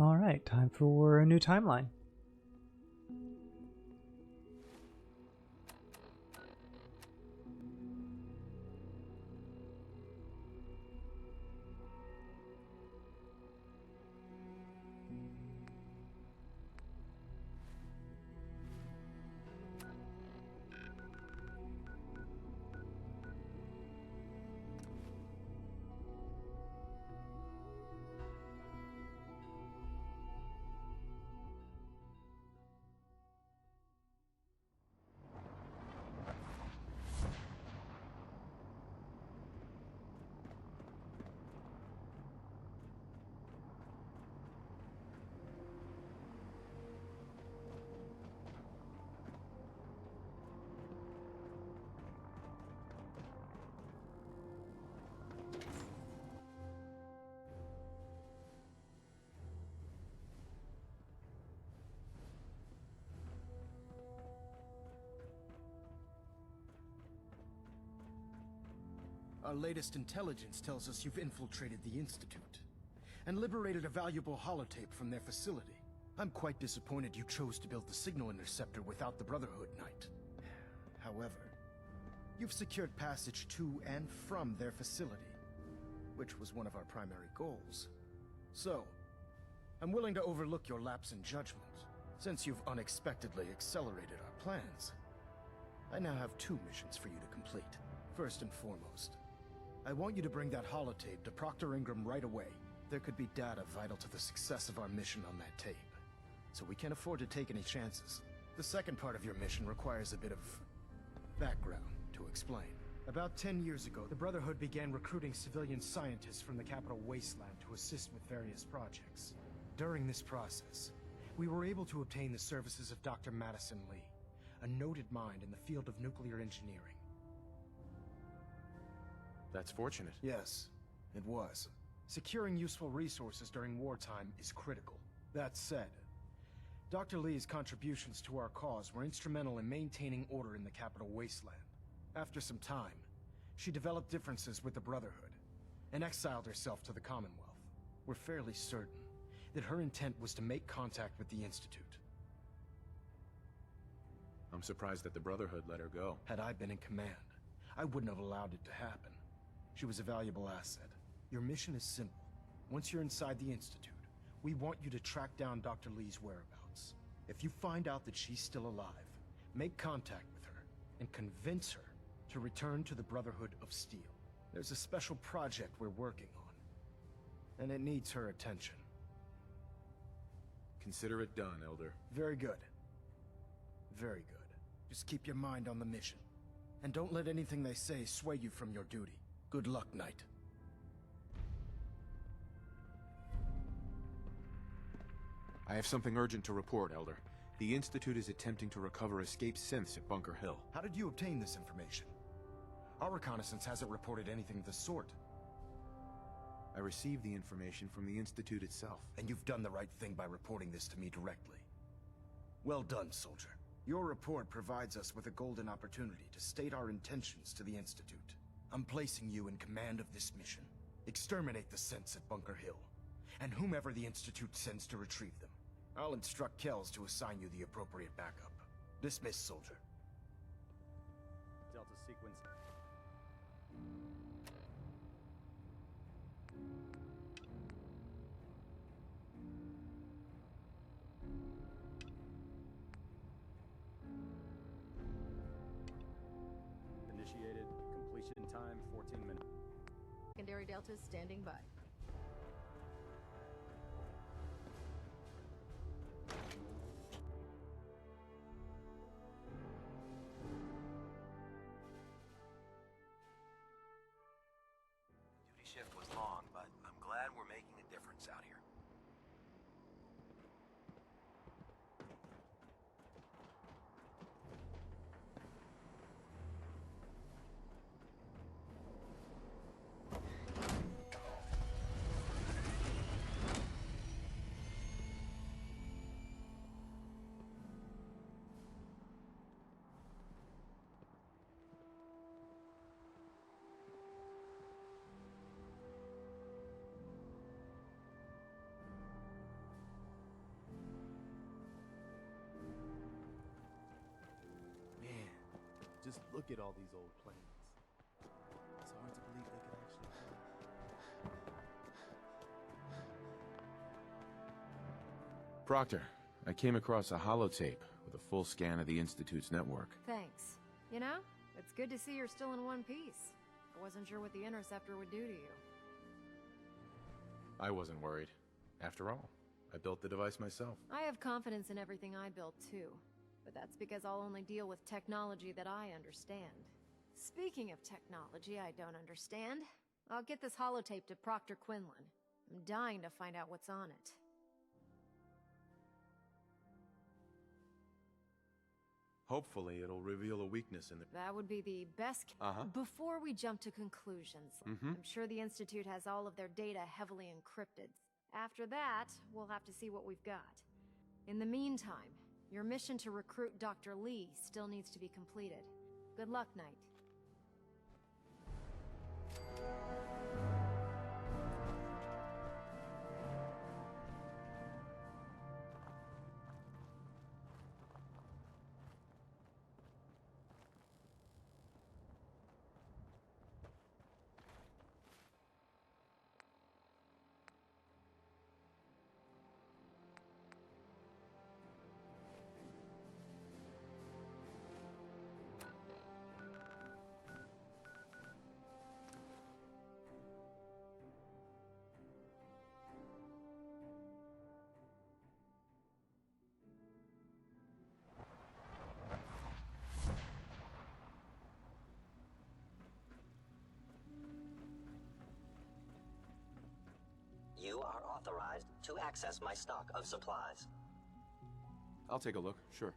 Alright, time for a new timeline. Our latest intelligence tells us you've infiltrated the Institute and liberated a valuable holotape from their facility. I'm quite disappointed you chose to build the signal interceptor without the Brotherhood Knight. However, you've secured passage to and from their facility, which was one of our primary goals. So, I'm willing to overlook your lapse in judgment, since you've unexpectedly accelerated our plans. I now have 2 missions for you to complete. First and foremost, I want you to bring that holotape to Proctor Ingram right away. There could be data vital to the success of our mission on that tape, so we can't afford to take any chances. The second part of your mission requires a bit of background to explain. About 10 years ago, the Brotherhood began recruiting civilian scientists from the capital wasteland to assist with various projects. During this process, we were able to obtain the services of Dr. Madison Lee, a noted mind in the field of nuclear engineering. That's fortunate. Yes, it was. Securing useful resources during wartime is critical. That said, Dr. Lee's contributions to our cause were instrumental in maintaining order in the capital wasteland. After some time, she developed differences with the Brotherhood and exiled herself to the Commonwealth. We're fairly certain that her intent was to make contact with the Institute. I'm surprised that the Brotherhood let her go. Had I been in command, I wouldn't have allowed it to happen. She was a valuable asset. Your mission is simple. Once you're inside the Institute, we want you to track down Dr. Lee's whereabouts. If you find out that she's still alive, make contact with her and convince her to return to the Brotherhood of Steel. There's a special project we're working on, and it needs her attention. Consider it done, Elder. Very good. Very good. Just keep your mind on the mission, and don't let anything they say sway you from your duty. Good luck, Knight. I have something urgent to report, Elder. The Institute is attempting to recover escaped synths at Bunker Hill. How did you obtain this information? Our reconnaissance hasn't reported anything of the sort. I received the information from the Institute itself. And you've done the right thing by reporting this to me directly. Well done, soldier. Your report provides us with a golden opportunity to state our intentions to the Institute. I'm placing you in command of this mission. Exterminate the synths at Bunker Hill, and whomever the Institute sends to retrieve them. I'll instruct Kells to assign you the appropriate backup. Dismissed, soldier. Delta sequence. Initiated. Completion time 14 minutes. Secondary Deltas standing by. Duty shift was long, but I'm glad we're making a difference out here. Just look at all these old planes. It's hard to believe they could actually fly. Proctor, I came across a holotape with a full scan of the Institute's network. Thanks. You know, it's good to see you're still in one piece. I wasn't sure what the Interceptor would do to you. I wasn't worried. After all, I built the device myself. I have confidence in everything I built too, but that's because I'll only deal with technology that I understand. Speaking of technology I don't understand, I'll get this holotape to Proctor Quinlan. I'm dying to find out what's on it. Hopefully it'll reveal a weakness in the... That would be the best... Before we jump to conclusions, I'm sure the Institute has all of their data heavily encrypted. After that, we'll have to see what we've got. In the meantime, your mission to recruit Dr. Lee still needs to be completed. Good luck, Knight. You are authorized to access my stock of supplies. I'll take a look, sure.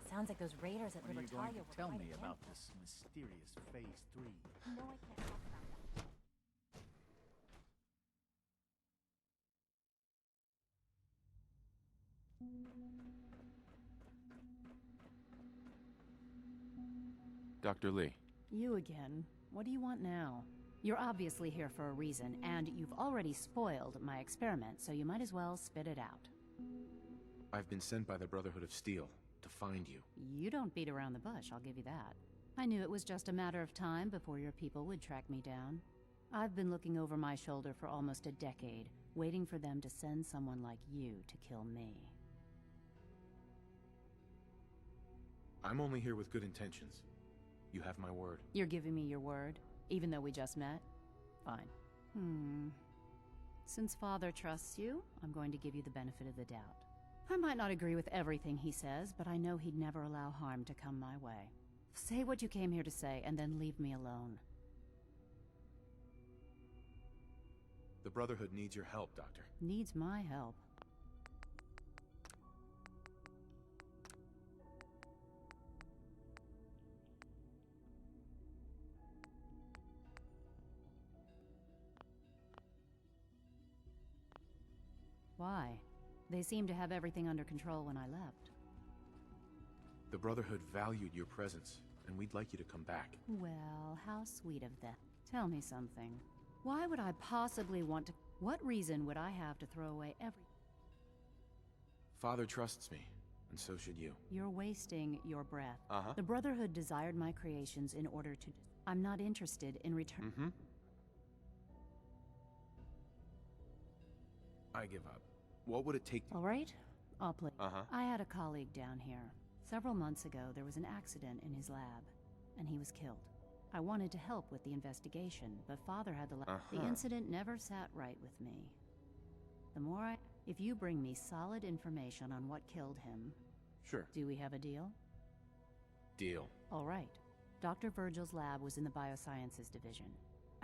Sounds like those raiders at What are you going Libertalia to were tell quite me a about handful. this mysterious Phase 3? No, I can't talk about that. Dr. Lee. You again. What do you want now? You're obviously here for a reason, and you've already spoiled my experiment, so you might as well spit it out. I've been sent by the Brotherhood of Steel to find you. You don't beat around the bush, I'll give you that. I knew it was just a matter of time before your people would track me down. I've been looking over my shoulder for almost a decade, waiting for them to send someone like you to kill me. I'm only here with good intentions. You have my word. You're giving me your word, even though we just met? Fine. Since Father trusts you, I'm going to give you the benefit of the doubt. I might not agree with everything he says, but I know he'd never allow harm to come my way. Say what you came here to say, and then leave me alone. The Brotherhood needs your help, Doctor. Needs my help. Why? They seemed to have everything under control when I left. The Brotherhood valued your presence, and we'd like you to come back. Well, how sweet of them. Tell me something. Why would I possibly want to... What reason would I have to throw away every... Father trusts me, and so should you. You're wasting your breath. Uh-huh. The Brotherhood desired my creations in order to... I'm not interested in return. Mm-hmm. I give up. What would it take to... All right, I'll play. Uh-huh. I had a colleague down here. Several months ago, there was an accident in his lab, and he was killed. I wanted to help with the investigation, but Father had the The incident never sat right with me. If you bring me solid information on what killed him... Sure. Do we have a deal? Deal. All right. Dr. Virgil's lab was in the Biosciences Division.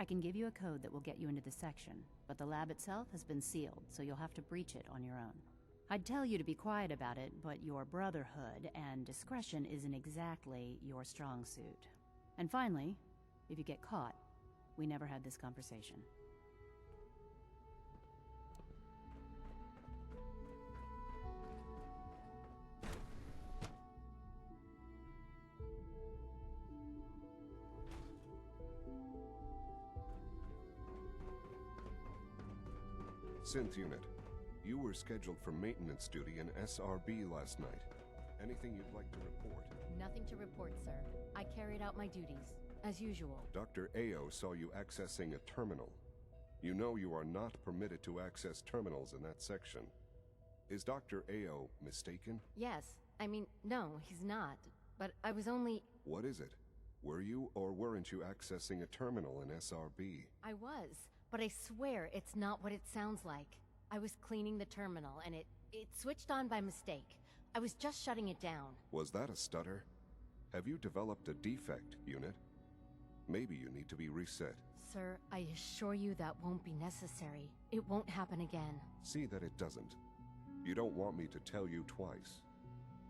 I can give you a code that will get you into the section, but the lab itself has been sealed, so you'll have to breach it on your own. I'd tell you to be quiet about it, but your brotherhood and discretion isn't exactly your strong suit. And finally, if you get caught, we never had this conversation. Synth Unit, you were scheduled for maintenance duty in SRB last night. Anything you'd like to report? Nothing to report, sir. I carried out my duties, as usual. Dr. Ao saw you accessing a terminal. You know you are not permitted to access terminals in that section. Is Dr. Ao mistaken? Yes. No, he's not. But I was only... What is it? Were you or weren't you accessing a terminal in SRB? I was. But I swear it's not what it sounds like. I was cleaning the terminal, and it switched on by mistake. I was just shutting it down. Was that a stutter? Have you developed a defect, Unit? Maybe you need to be reset. Sir, I assure you that won't be necessary. It won't happen again. See that it doesn't. You don't want me to tell you twice.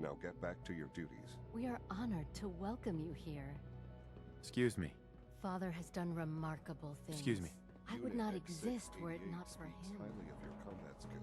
Now get back to your duties. We are honored to welcome you here. Excuse me. Father has done remarkable things. Excuse me. I would not exist were it not for him. Highly of your combat skills.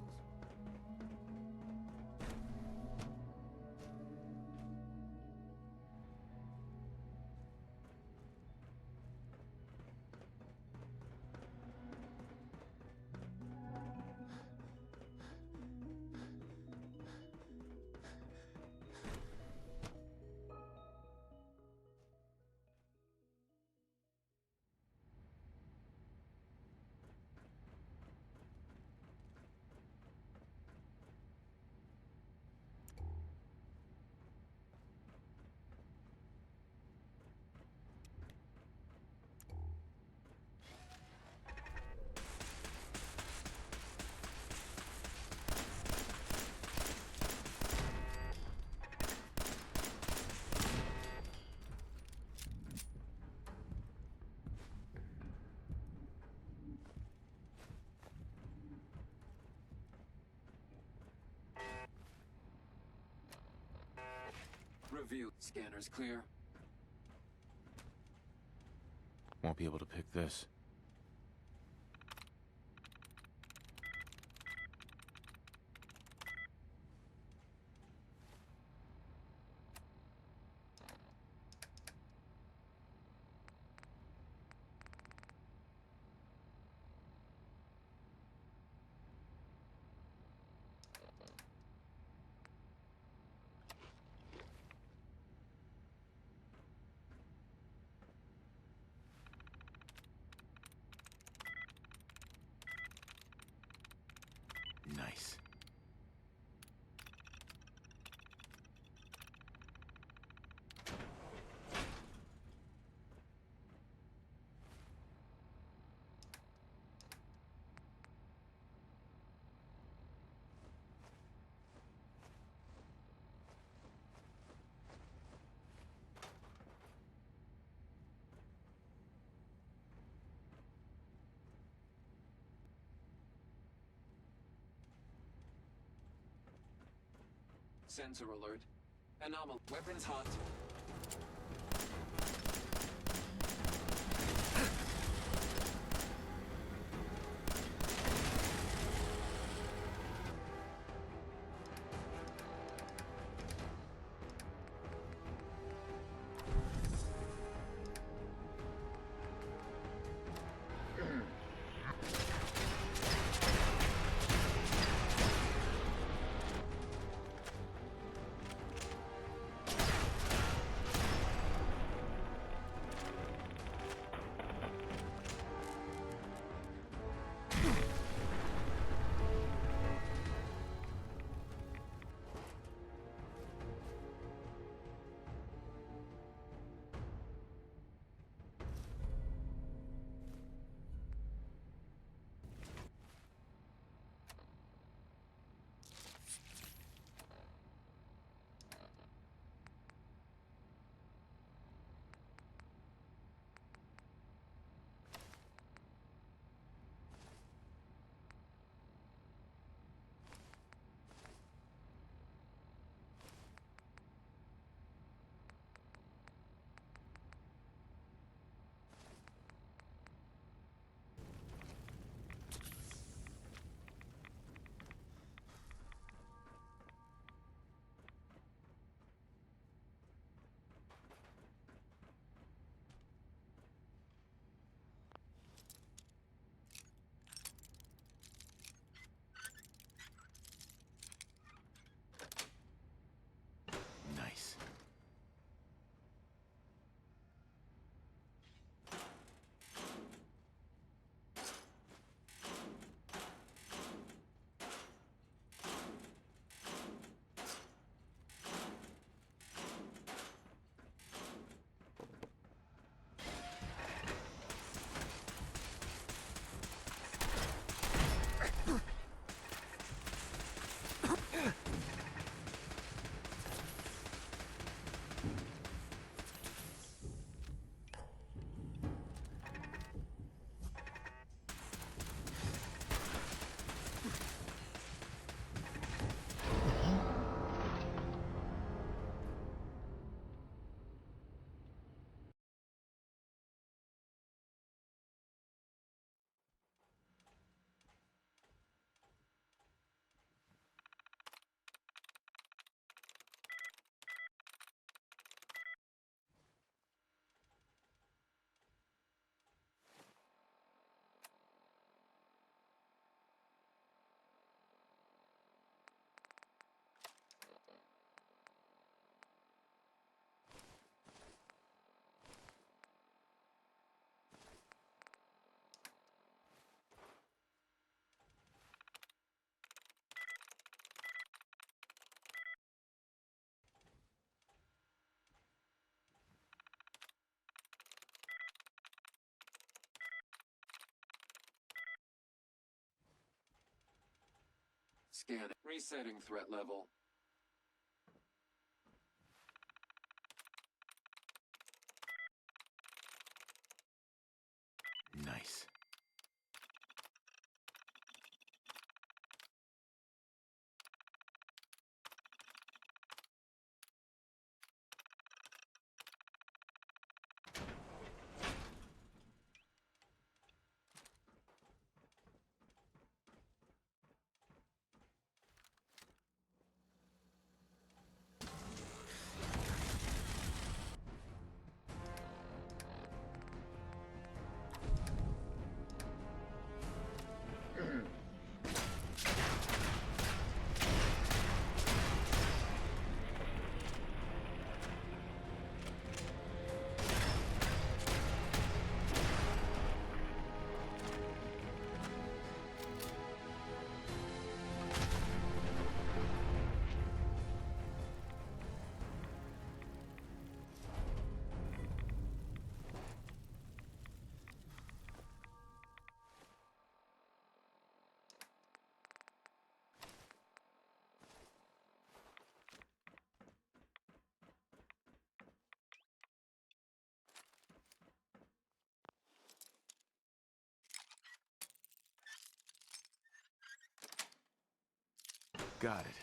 Review. Scanner's clear. Won't be able to pick this. Nice. Sensor alert. Anomal. Weapons hot. Scanning. Resetting threat level. Nice. Got it.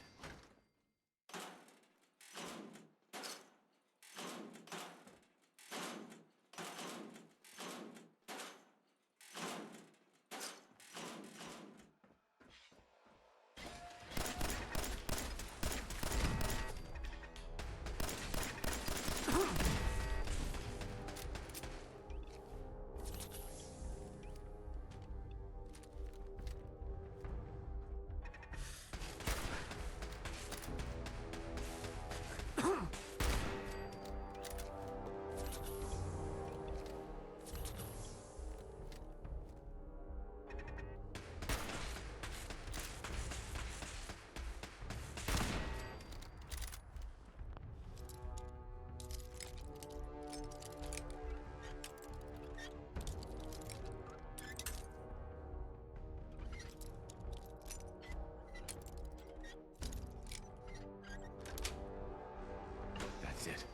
That's it.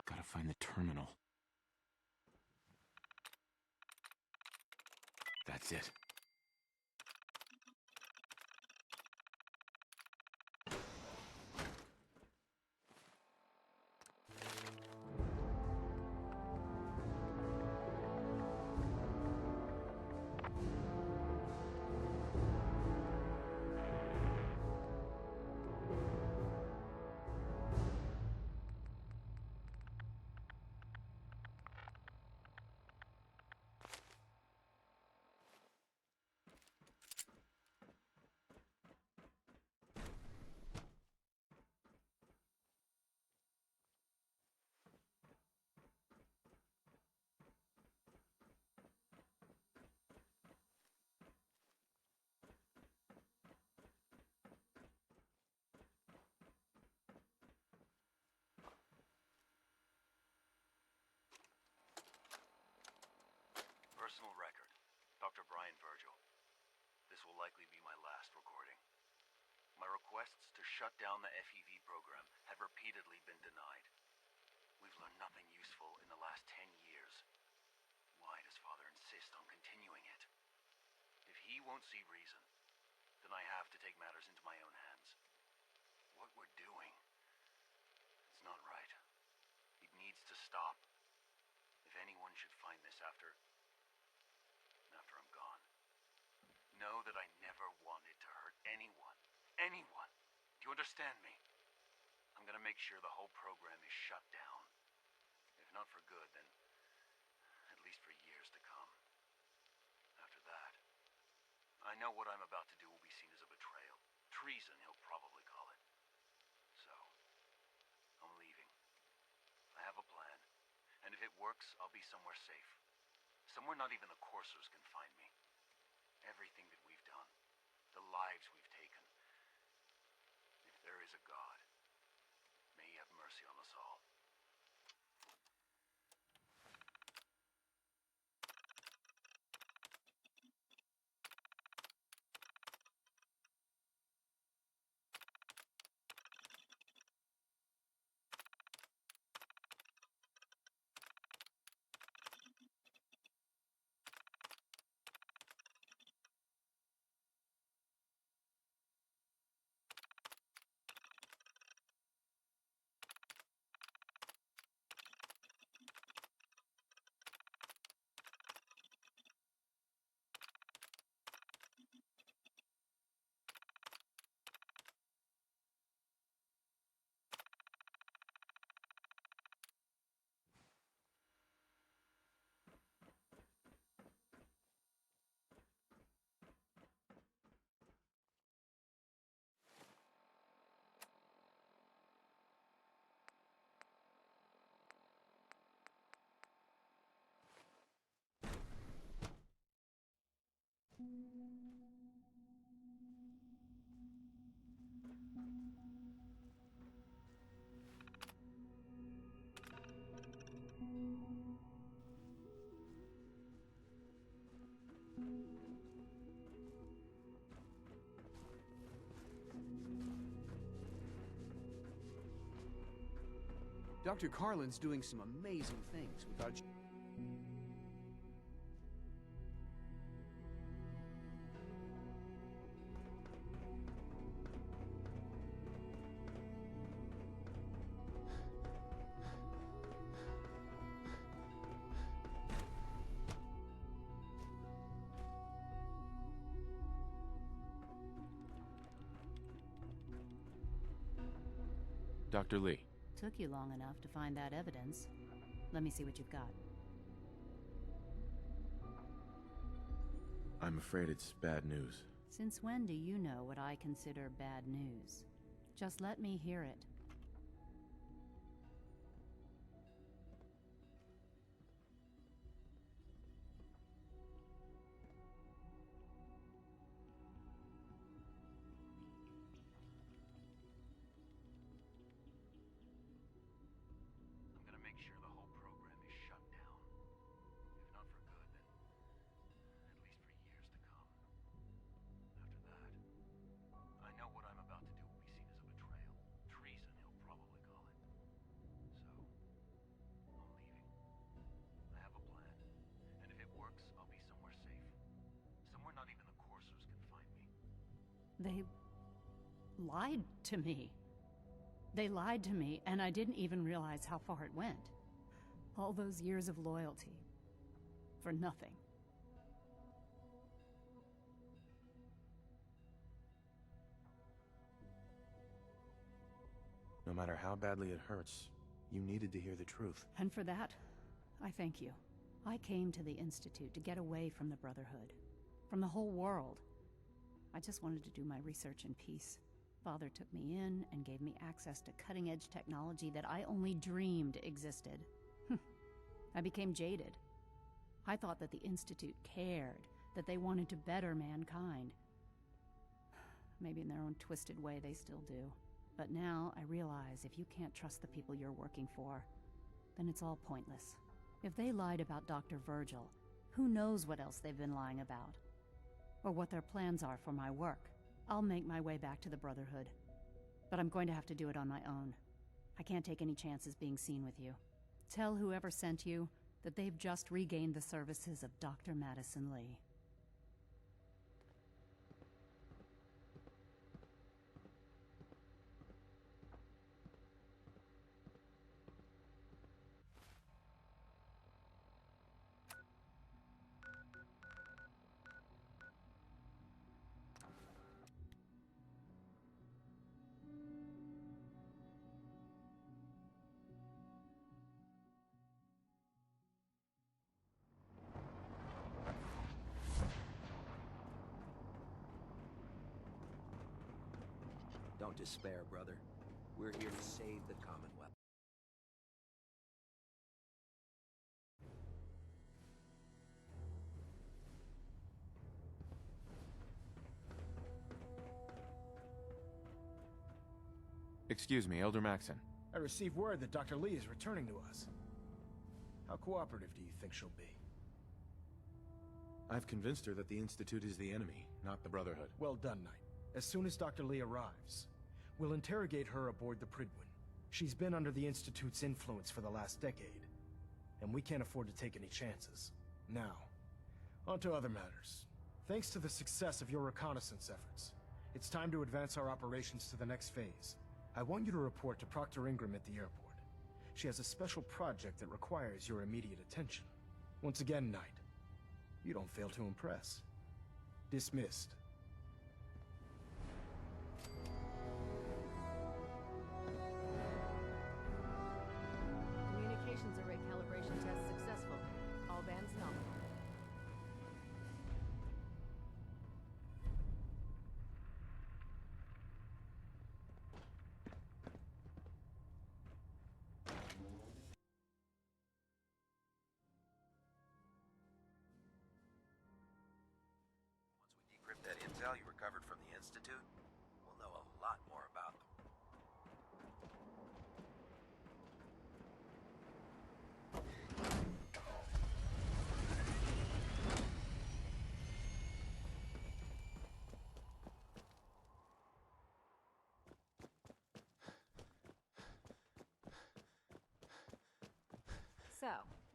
Gotta find the terminal. That's it. Personal record. Dr. Brian Virgil. This will likely be my last recording. My requests to shut down the FEV program have repeatedly been denied. We've learned nothing useful in the last 10 years. years. Why does Father insist on continuing it? If he won't see reason, then I have to take matters into my own hands. What we're doing, it's not right. It needs to stop. If anyone should find this after I'm gone, know that I never wanted to hurt anyone. Anyone. Do you understand me? I'm gonna make sure the whole program is shut down. If not for good, then at least for years to come. After that, I know what I'm about to do will be seen as a betrayal. Treason, he'll probably call it. So, I'm leaving. I have a plan. And if it works, I'll be somewhere safe. Somewhere not even the coursers can find me. Everything that we've done, the lives we've taken. If there is a God, may he have mercy on us all. Dr. Carlin's doing some amazing things with our... Dr. Lee. Took you long enough to find that evidence. Let me see what you've got. I'm afraid it's bad news. Since when do you know what I consider bad news? Just let me hear it. They lied to me. They lied to me, and I didn't even realize how far it went. All those years of loyalty. For nothing. No matter how badly it hurts, you needed to hear the truth. And for that, I thank you. I came to the Institute to get away from the Brotherhood. From the whole world. I just wanted to do my research in peace. Father took me in and gave me access to cutting-edge technology that I only dreamed existed. I became jaded. I thought that the Institute cared, that they wanted to better mankind. Maybe in their own twisted way they still do. But now I realize if you can't trust the people you're working for, then it's all pointless. If they lied about Dr. Virgil, who knows what else they've been lying about? Or what their plans are for my work. I'll make my way back to the Brotherhood. But I'm going to have to do it on my own. I can't take any chances being seen with you. Tell whoever sent you, that they've just regained the services of Dr. Madison Lee. Don't despair, brother. We're here to save the Commonwealth. Excuse me, Elder Maxson. I received word that Dr. Lee is returning to us. How cooperative do you think she'll be? I've convinced her that the Institute is the enemy, not the Brotherhood. Well done, Knight. As soon as Dr. Lee arrives, we'll interrogate her aboard the Prydwen. She's been under the Institute's influence for the last decade, and we can't afford to take any chances. Now, on to other matters. Thanks to the success of your reconnaissance efforts, it's time to advance our operations to the next phase. I want you to report to Proctor Ingram at the airport. She has a special project that requires your immediate attention. Once again, Knight, you don't fail to impress. Dismissed. Communications array calibration test successful. All bands nominal. Decrypt that intel you recovered from the Institute, we'll know a lot more about them. So,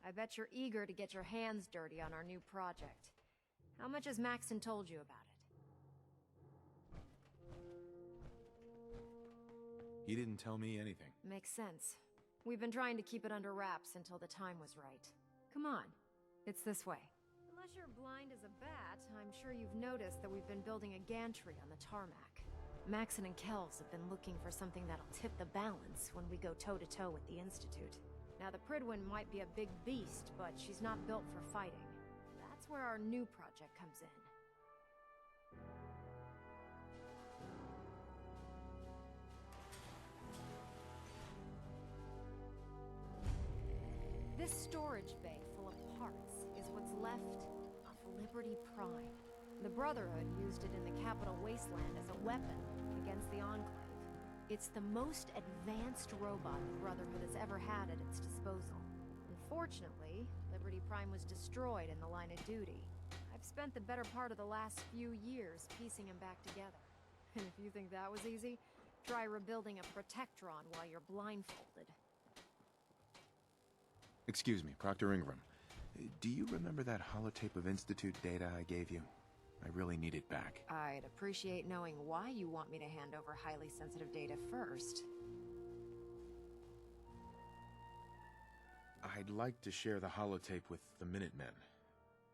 I bet you're eager to get your hands dirty on our new project. How much has Maxson told you about it? He didn't tell me anything. Makes sense. We've been trying to keep it under wraps until the time was right. Come on. It's this way. Unless you're blind as a bat, I'm sure you've noticed that we've been building a gantry on the tarmac. Maxson and Kells have been looking for something that'll tip the balance when we go toe-to-toe with the Institute. Now, the Prydwen might be a big beast, but she's not built for fighting. That's where our new project comes in. This storage bay full of parts is what's left of Liberty Prime. The Brotherhood used it in the Capital Wasteland as a weapon against the Enclave. It's the most advanced robot the Brotherhood has ever had at its disposal. Unfortunately, Liberty Prime was destroyed in the line of duty. I've spent the better part of the last few years piecing him back together. And if you think that was easy, try rebuilding a Protectron while you're blindfolded. Excuse me, Proctor Ingram. Do you remember that holotape of Institute data I gave you? I really need it back. I'd appreciate knowing why you want me to hand over highly sensitive data first. I'd like to share the holotape with the Minutemen.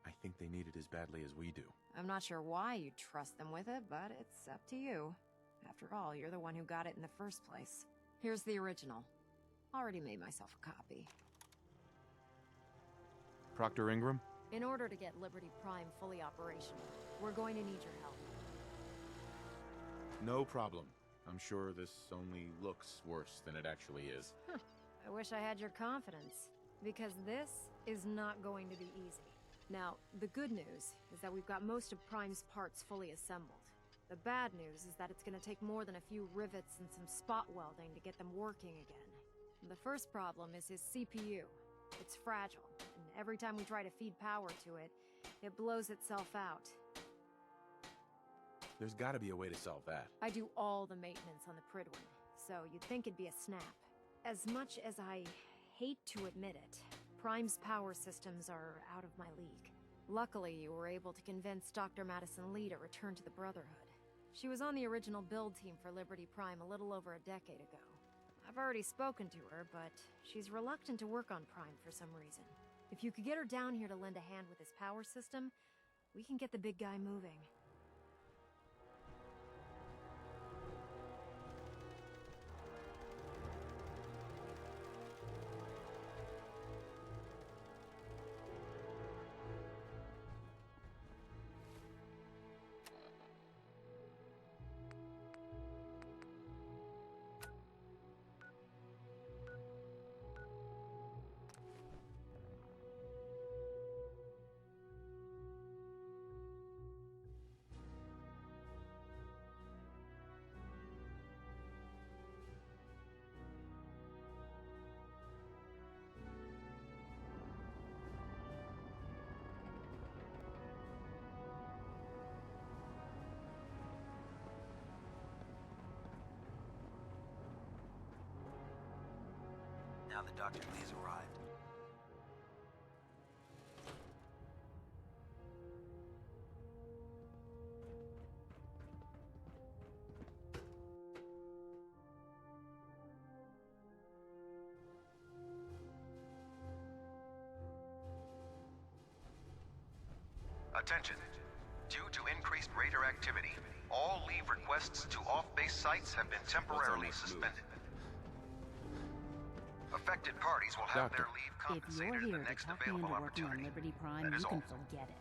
I think they need it as badly as we do. I'm not sure why you trust them with it, but it's up to you. After all, you're the one who got it in the first place. Here's the original. Already made myself a copy. Proctor Ingram? In order to get Liberty Prime fully operational, we're going to need your help. No problem. I'm sure this only looks worse than it actually is. I wish I had your confidence, because this is not going to be easy. Now, the good news is that we've got most of Prime's parts fully assembled. The bad news is that it's going to take more than a few rivets and some spot welding to get them working again. The first problem is his CPU. It's fragile, and every time we try to feed power to it, it blows itself out. There's gotta be a way to solve that. I do all the maintenance on the Prydwen, so you'd think it'd be a snap. As much as I hate to admit it, Prime's power systems are out of my league. Luckily, you were able to convince Dr. Madison Lee to return to the Brotherhood. She was on the original build team for Liberty Prime a little over a decade ago. I've already spoken to her, but she's reluctant to work on Prime for some reason. If you could get her down here to lend a hand with his power system, we can get the big guy moving. Now that Dr. Lee's arrived. Attention. Due to increased raider activity, all leave requests to off-base sites have been temporarily suspended. Affected parties will have their leave If you're compensated here in the to next talk me into available working on opportunity. Liberty Prime, That you is can all. forget it.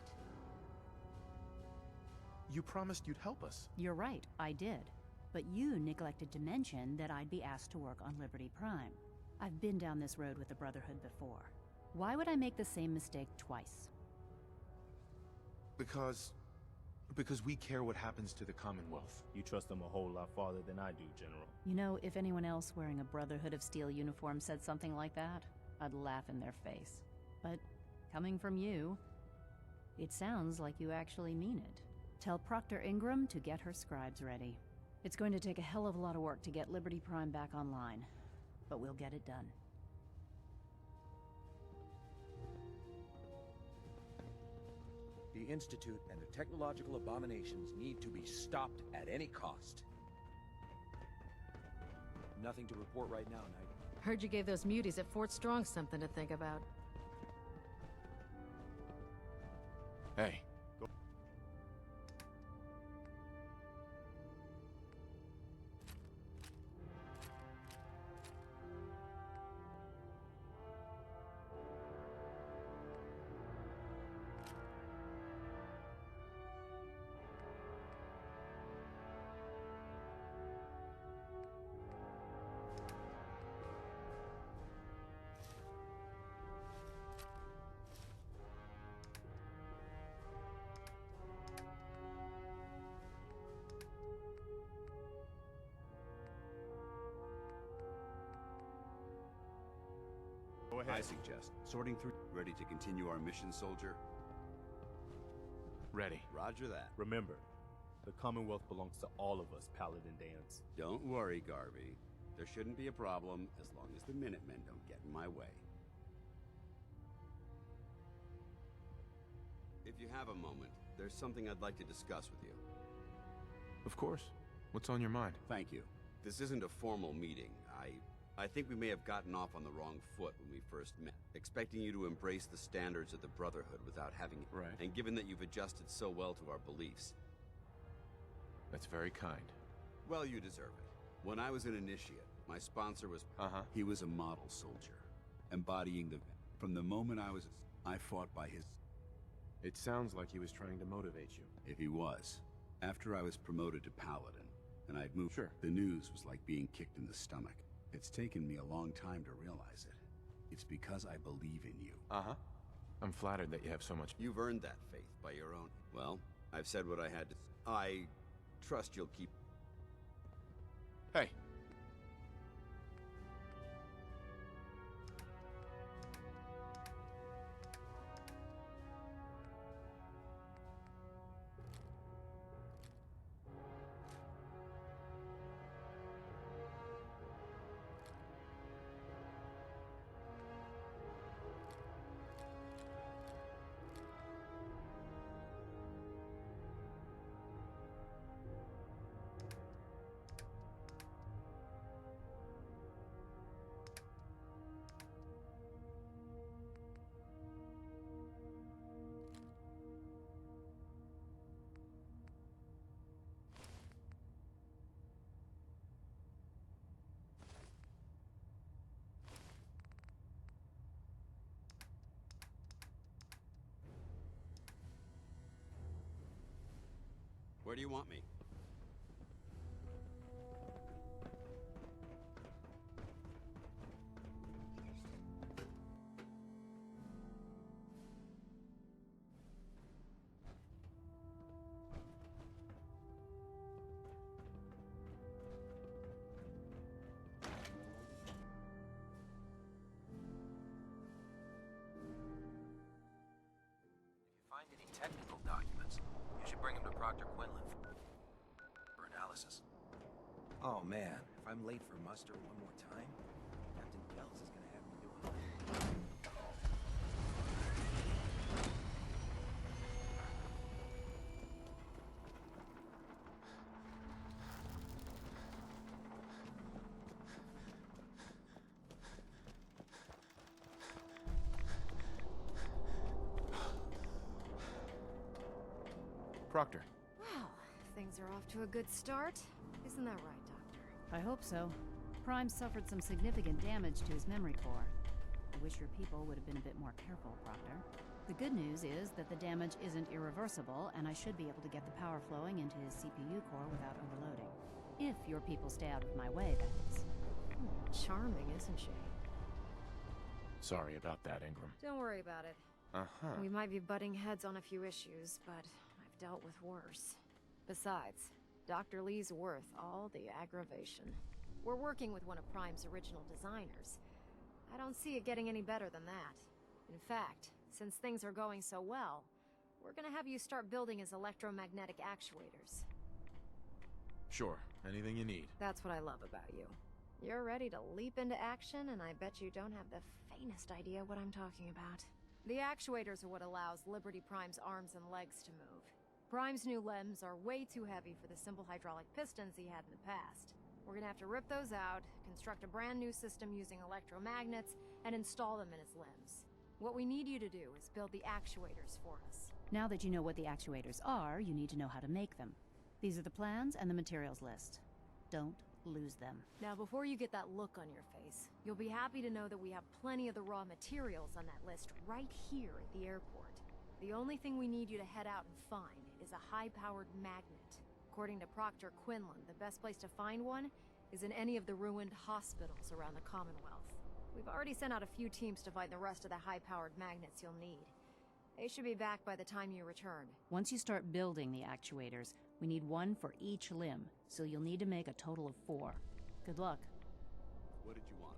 You promised you'd help us. You're right, I did. But you neglected to mention that I'd be asked to work on Liberty Prime. I've been down this road with the Brotherhood before. Why would I make the same mistake twice? Because we care what happens to the Commonwealth. You trust them a whole lot farther than I do, General. You know, if anyone else wearing a Brotherhood of Steel uniform said something like that, I'd laugh in their face. But coming from you, it sounds like you actually mean it. Tell Proctor Ingram to get her scribes ready. It's going to take a hell of a lot of work to get Liberty Prime back online, but we'll get it done. The Institute and their technological abominations need to be stopped at any cost. Nothing to report right now, Knight. Heard you gave those muties at Fort Strong something to think about. Hey. Go ahead. I suggest sorting through. Ready to continue our mission, soldier? Ready. Roger that. Remember, the Commonwealth belongs to all of us, Paladin Dance. Don't worry, Garvey. There shouldn't be a problem as long as the Minutemen don't get in my way. If you have a moment, there's something I'd like to discuss with you. Of course. What's on your mind? Thank you. This isn't a formal meeting. I think we may have gotten off on the wrong foot when we first met, expecting you to embrace the standards of the Brotherhood without having it. Right. And given that you've adjusted so well to our beliefs. That's very kind. Well, you deserve it. When I was an initiate, my sponsor was... He was a model soldier, embodying the... From the moment I fought by his... It sounds like he was trying to motivate you. If he was. After I was promoted to Paladin, and I'd moved... Sure. The news was like being kicked in the stomach. It's taken me a long time to realize it. It's because I believe in you. I'm flattered that you have so much... You've earned that faith by your own... Well, I've said what I had to... I trust you'll keep... Hey. Where do you want me? Find any technical documents, you should bring them to Proctor Quinlan for analysis. Oh man, if I'm late for muster one more time, Captain Wells is gonna have me doing. Proctor. Well, things are off to a good start. Isn't that right, Doctor? I hope so. Prime suffered some significant damage to his memory core. I wish your people would have been a bit more careful, Proctor. The good news is that the damage isn't irreversible, and I should be able to get the power flowing into his CPU core without overloading. If your people stay out of my way, that is. Charming, isn't she? Sorry about that, Ingram. Don't worry about it. Uh-huh. We might be butting heads on a few issues, but I've dealt with worse. Besides, Dr. Lee's worth all the aggravation. We're working with one of Prime's original designers. I don't see it getting any better than that. In fact, since things are going so well, we're gonna have you start building his electromagnetic actuators. Sure, anything you need. That's what I love about you. You're ready to leap into action, and I bet you don't have the faintest idea what I'm talking about. The actuators are what allows Liberty Prime's arms and legs to move. Prime's new limbs are way too heavy for the simple hydraulic pistons he had in the past. We're gonna have to rip those out, construct a brand new system using electromagnets, and install them in his limbs. What we need you to do is build the actuators for us. Now that you know what the actuators are, you need to know how to make them. These are the plans and the materials list. Don't lose them. Now, before you get that look on your face, you'll be happy to know that we have plenty of the raw materials on that list right here at the airport. The only thing we need you to head out and find is a high-powered magnet. According to Proctor Quinlan, the best place to find one is in any of the ruined hospitals around the Commonwealth. We've already sent out a few teams to find the rest of the high-powered magnets you'll need. They should be back by the time you return. Once you start building the actuators, we need one for each limb, so you'll need to make a total of 4. Good luck. What did you want?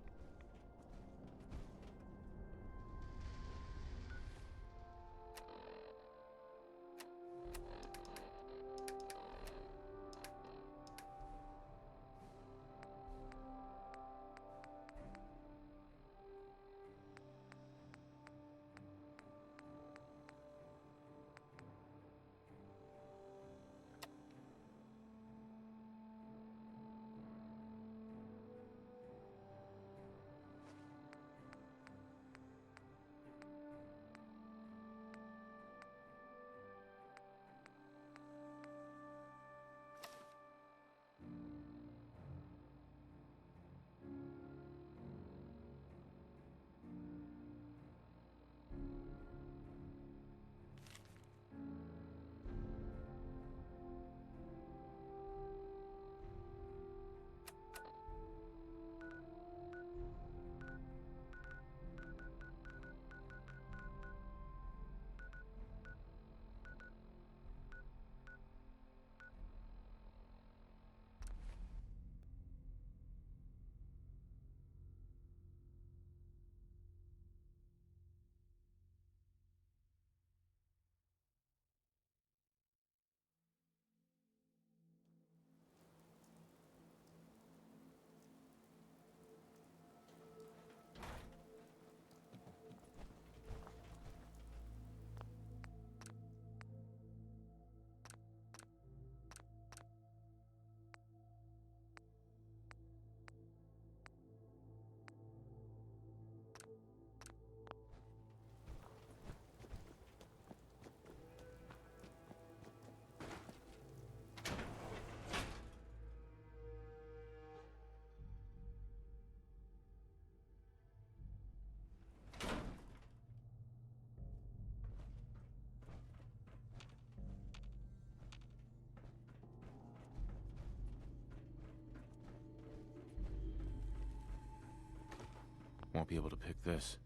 won't be able to pick this.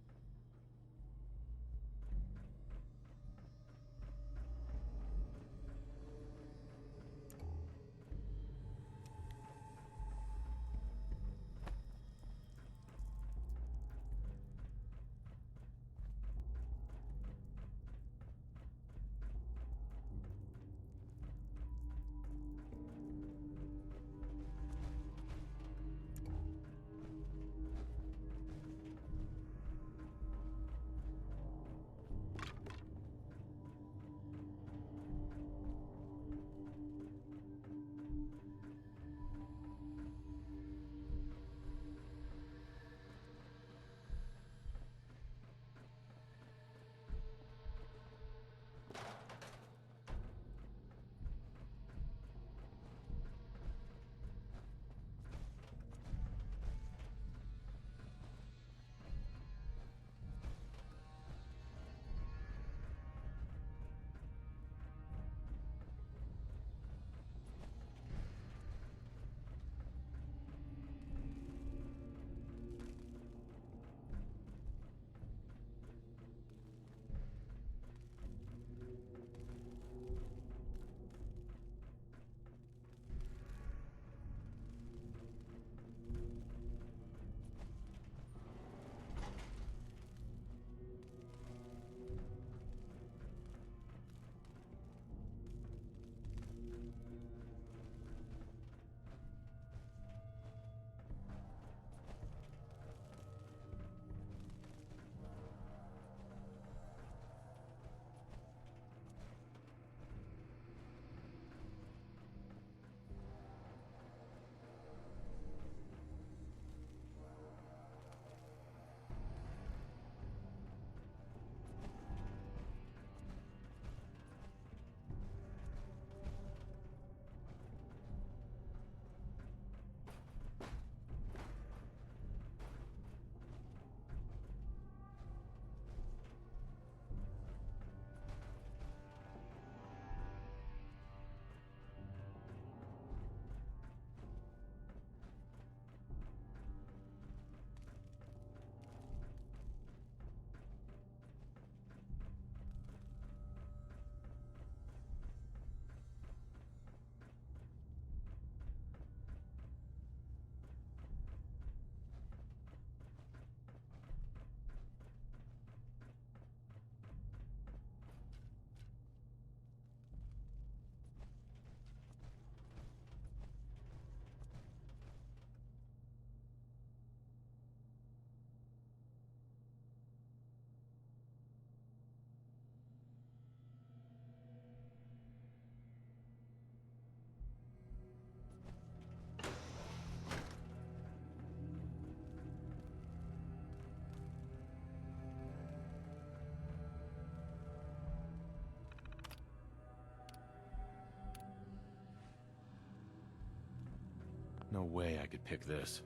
No way I could pick this.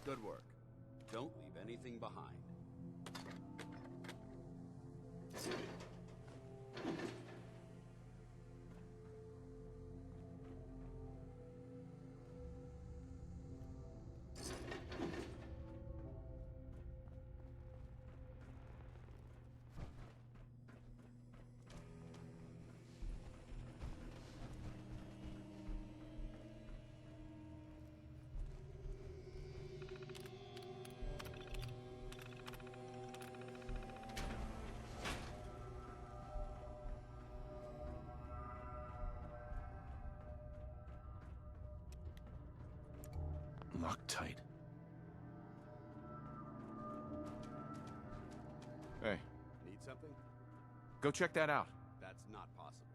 Good work. Don't leave anything behind. Loctite. Hey, Need something? go check that out. That's not possible.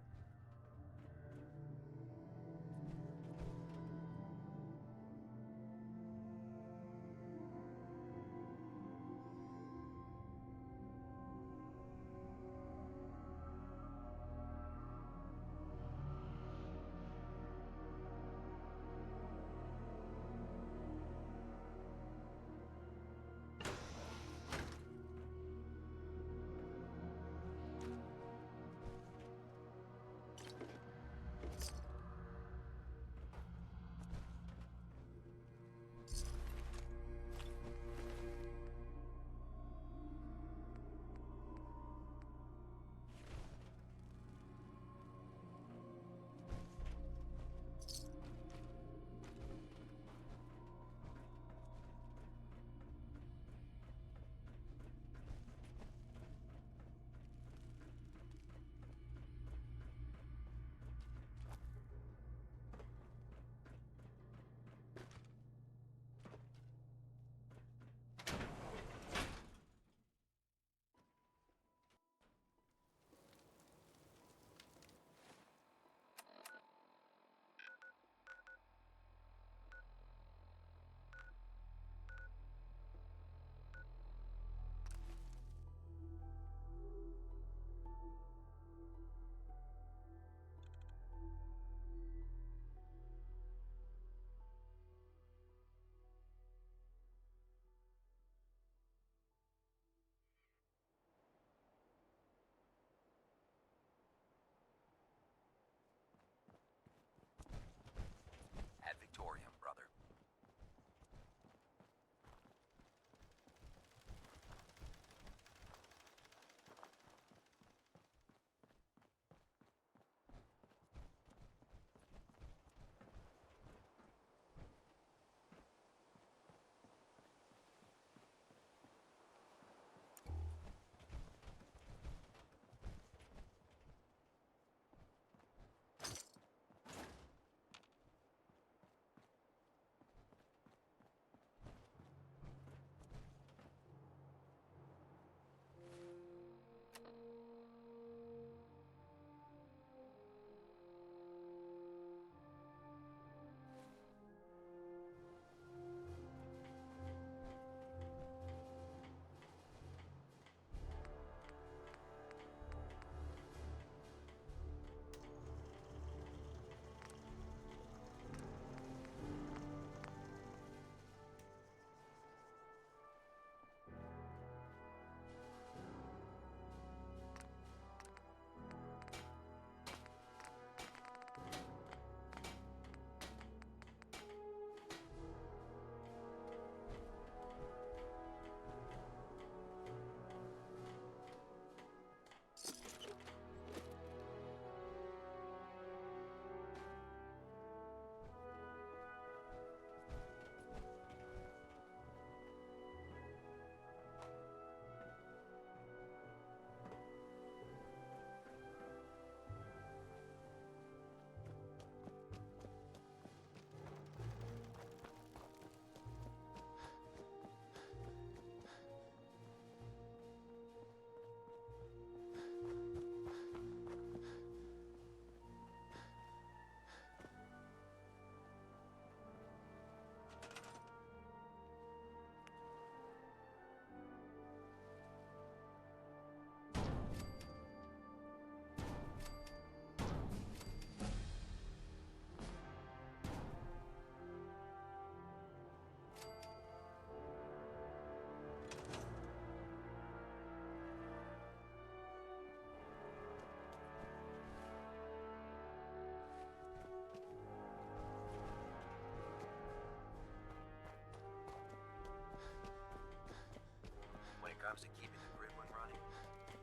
jobs at keeping the grid one running.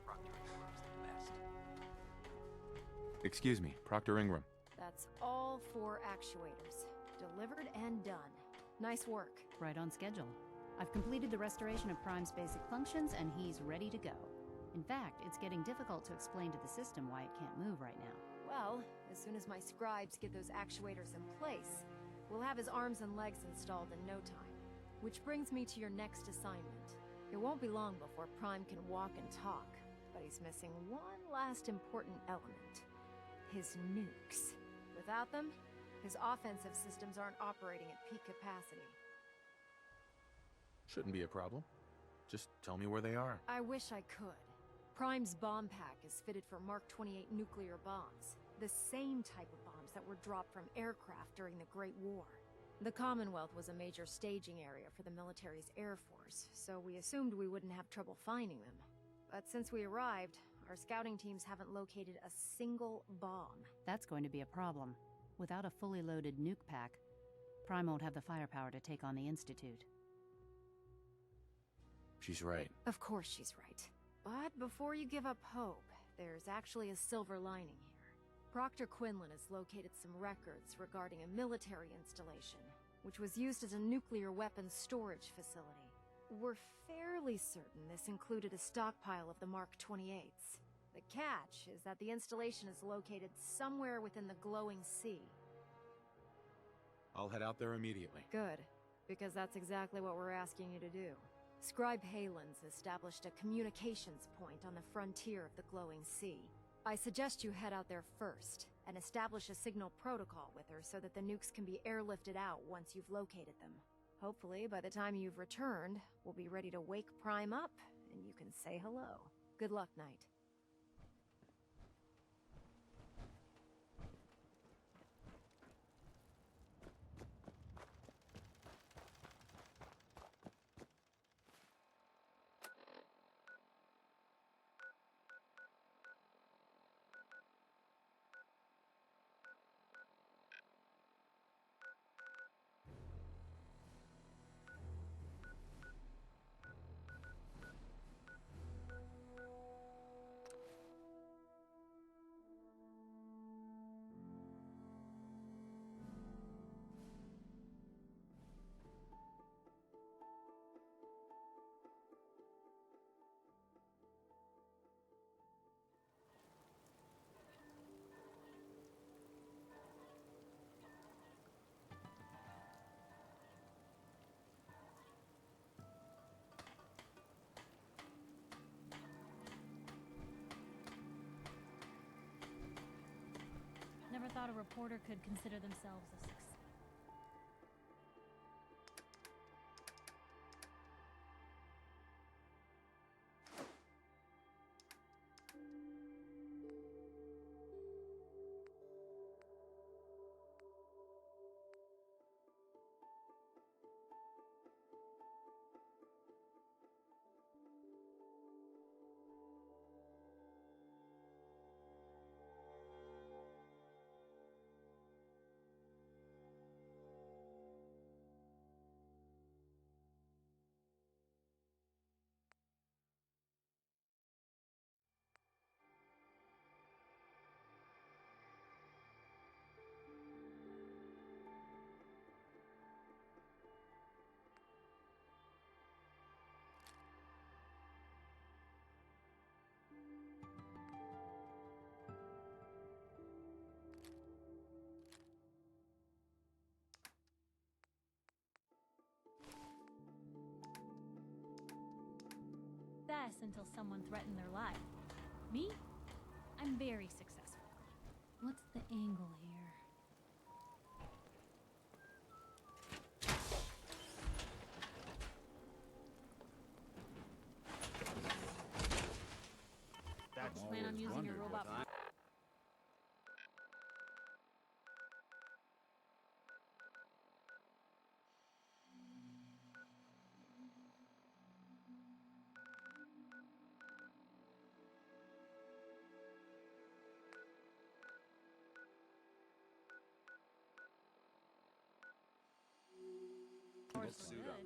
Proctor Ingram's the best. Excuse me, Proctor Ingram. That's all 4 actuators. Delivered and done. Nice work. Right on schedule. I've completed the restoration of Prime's basic functions, and he's ready to go. In fact, it's getting difficult to explain to the system why it can't move right now. Well, as soon as my scribes get those actuators in place, we'll have his arms and legs installed in no time. Which brings me to your next assignment. It won't be long before Prime can walk and talk, but he's missing one last important element. His nukes. Without them, his offensive systems aren't operating at peak capacity. Shouldn't be a problem. Just tell me where they are. I wish I could. Prime's bomb pack is fitted for Mark 28 nuclear bombs. The same type of bombs that were dropped from aircraft during the Great War. The Commonwealth was a major staging area for the military's Air Force, so we assumed we wouldn't have trouble finding them. But since we arrived, our scouting teams haven't located a single bomb. That's going to be a problem. Without a fully loaded nuke pack, Prime won't have the firepower to take on the Institute. She's right. Of course she's right. But before you give up hope, there's actually a silver lining here. Proctor Quinlan has located some records regarding a military installation, which was used as a nuclear weapons storage facility. We're fairly certain this included a stockpile of the Mark 28s. The catch is that the installation is located somewhere within the glowing sea. I'll head out there immediately. Good, because that's exactly what we're asking you to do. Scribe Halen's established a communications point on the frontier of the glowing sea. I suggest you head out there first, and establish a signal protocol with her so that the nukes can be airlifted out once you've located them. Hopefully, by the time you've returned, we'll be ready to wake Prime up, and you can say hello. Good luck, Knight. Never thought a reporter could consider themselves a success. Until someone threatened their life. Me? I'm very successful. What's the angle here? That's plan on using your robot. Suit up.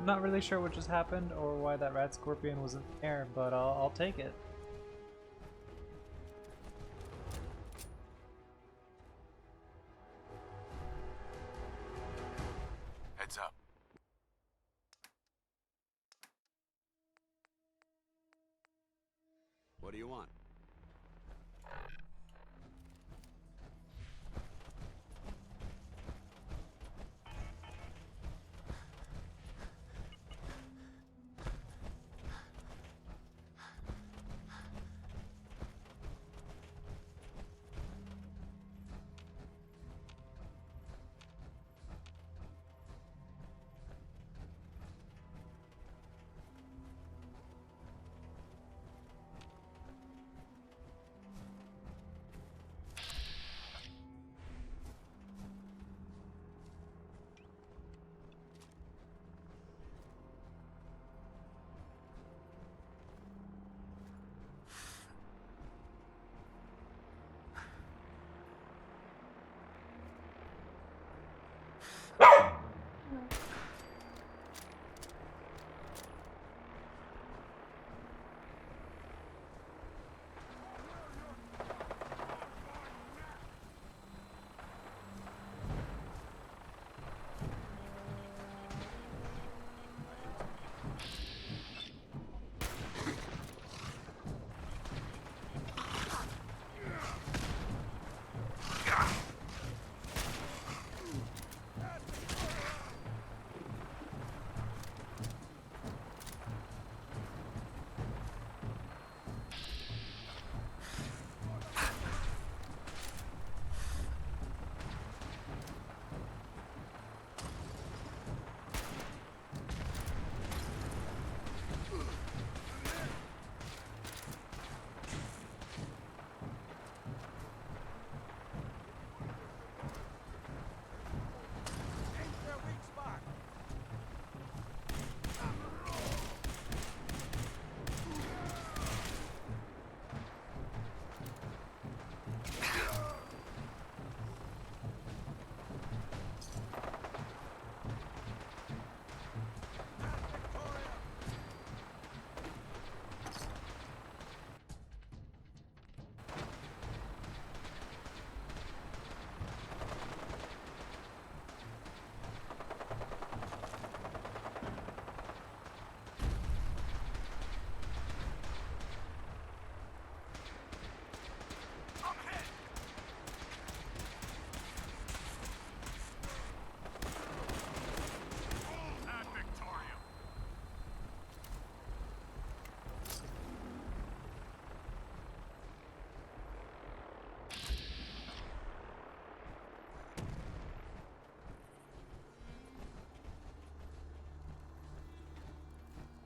not really sure what just happened or why that rat scorpion wasn't there, but I'll take it. Heads up. What do you want?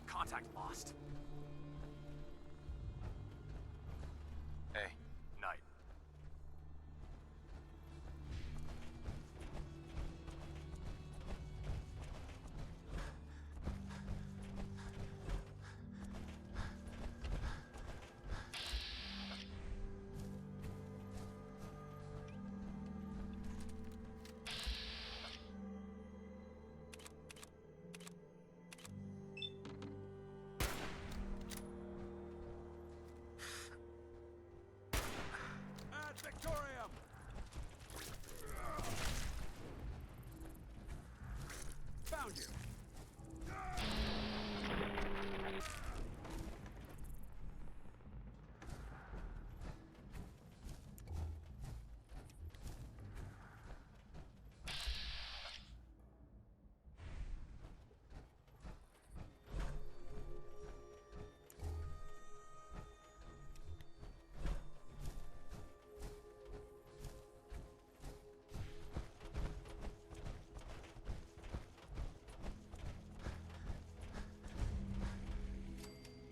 Contact lost. Hey. Night. Found you.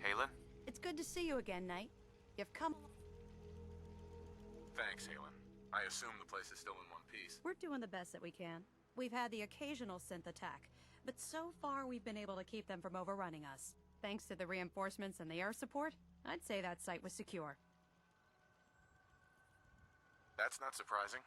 Halen? It's good to see you again, Knight. You've come... Thanks, Halen. I assume the place is still in one piece. We're doing the best that we can. We've had the occasional synth attack, but so far we've been able to keep them from overrunning us. Thanks to the reinforcements and the air support, I'd say that site was secure. That's not surprising.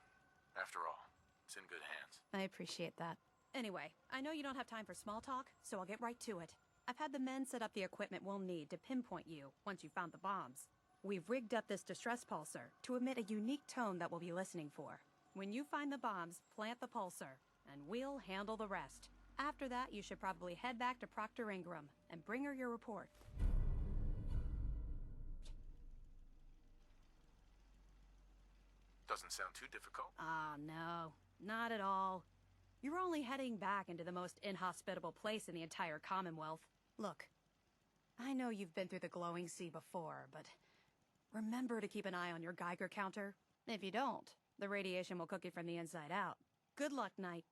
After all, it's in good hands. I appreciate that. Anyway, I know you don't have time for small talk, so I'll get right to it. I've had the men set up the equipment we'll need to pinpoint you once you found the bombs. We've rigged up this distress pulsar to emit a unique tone that we'll be listening for. When you find the bombs, plant the pulsar, and we'll handle the rest. After that, you should probably head back to Proctor Ingram and bring her your report. Doesn't sound too difficult. Ah, no. Not at all. You're only heading back into the most inhospitable place in the entire Commonwealth. Look, I know you've been through the glowing sea before, but remember to keep an eye on your Geiger counter. If you don't, the radiation will cook you from the inside out. Good luck, Knight.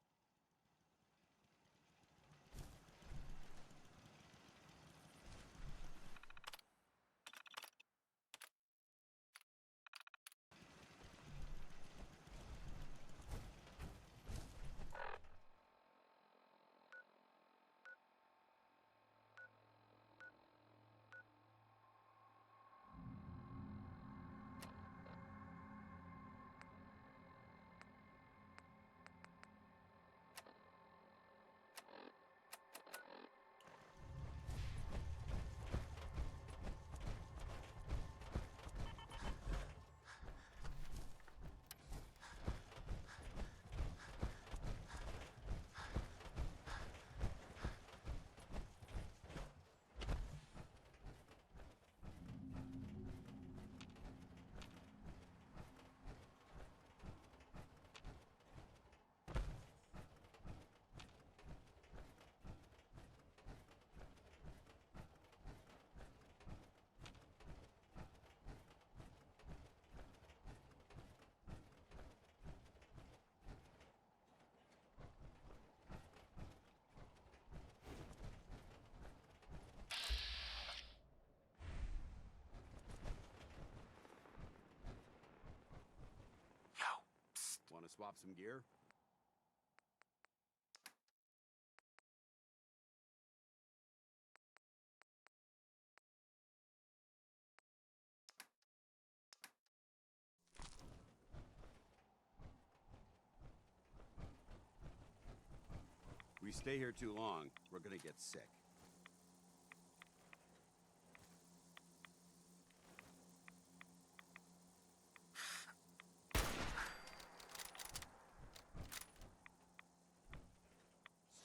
Want to swap some gear? We stay here too long, we're gonna get sick.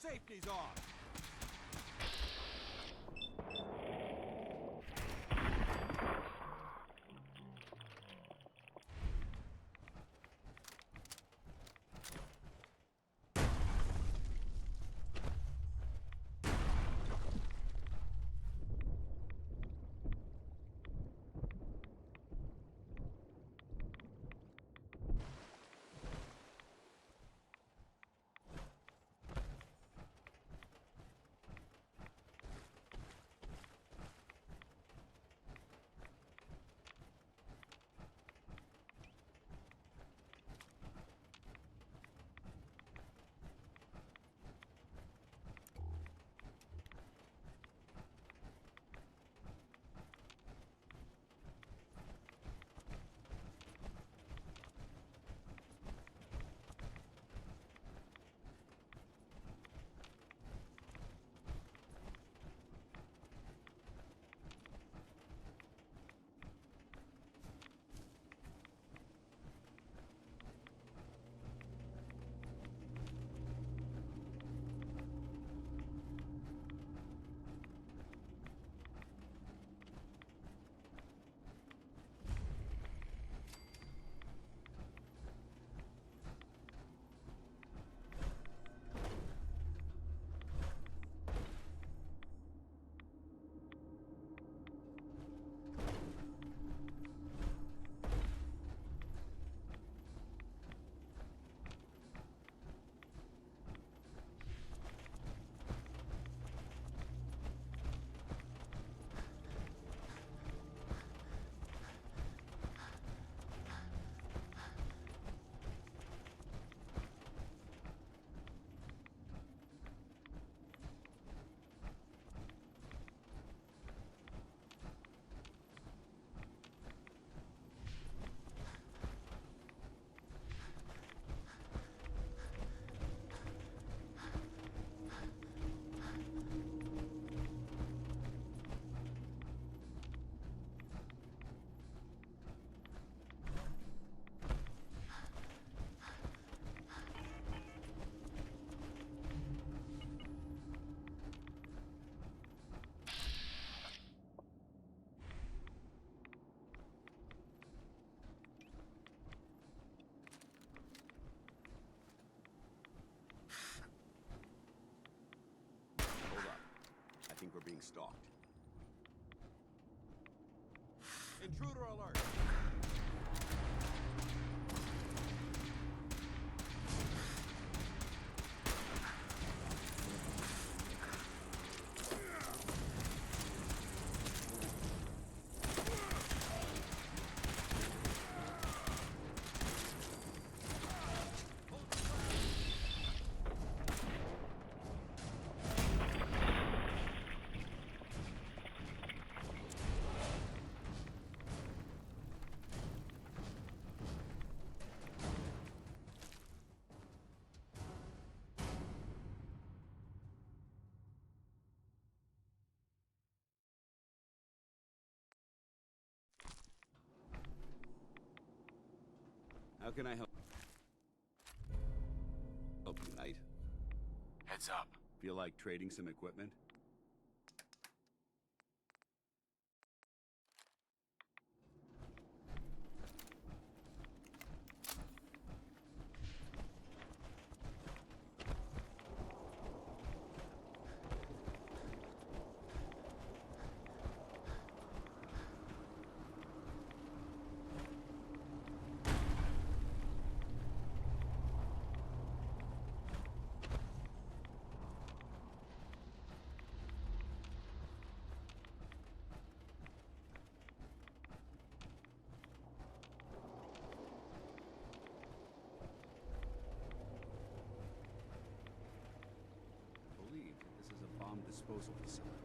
Safety's off! stalked. Intruder alert! How can I help you, Knight? Heads up. Feel like trading some equipment? Disposal facility.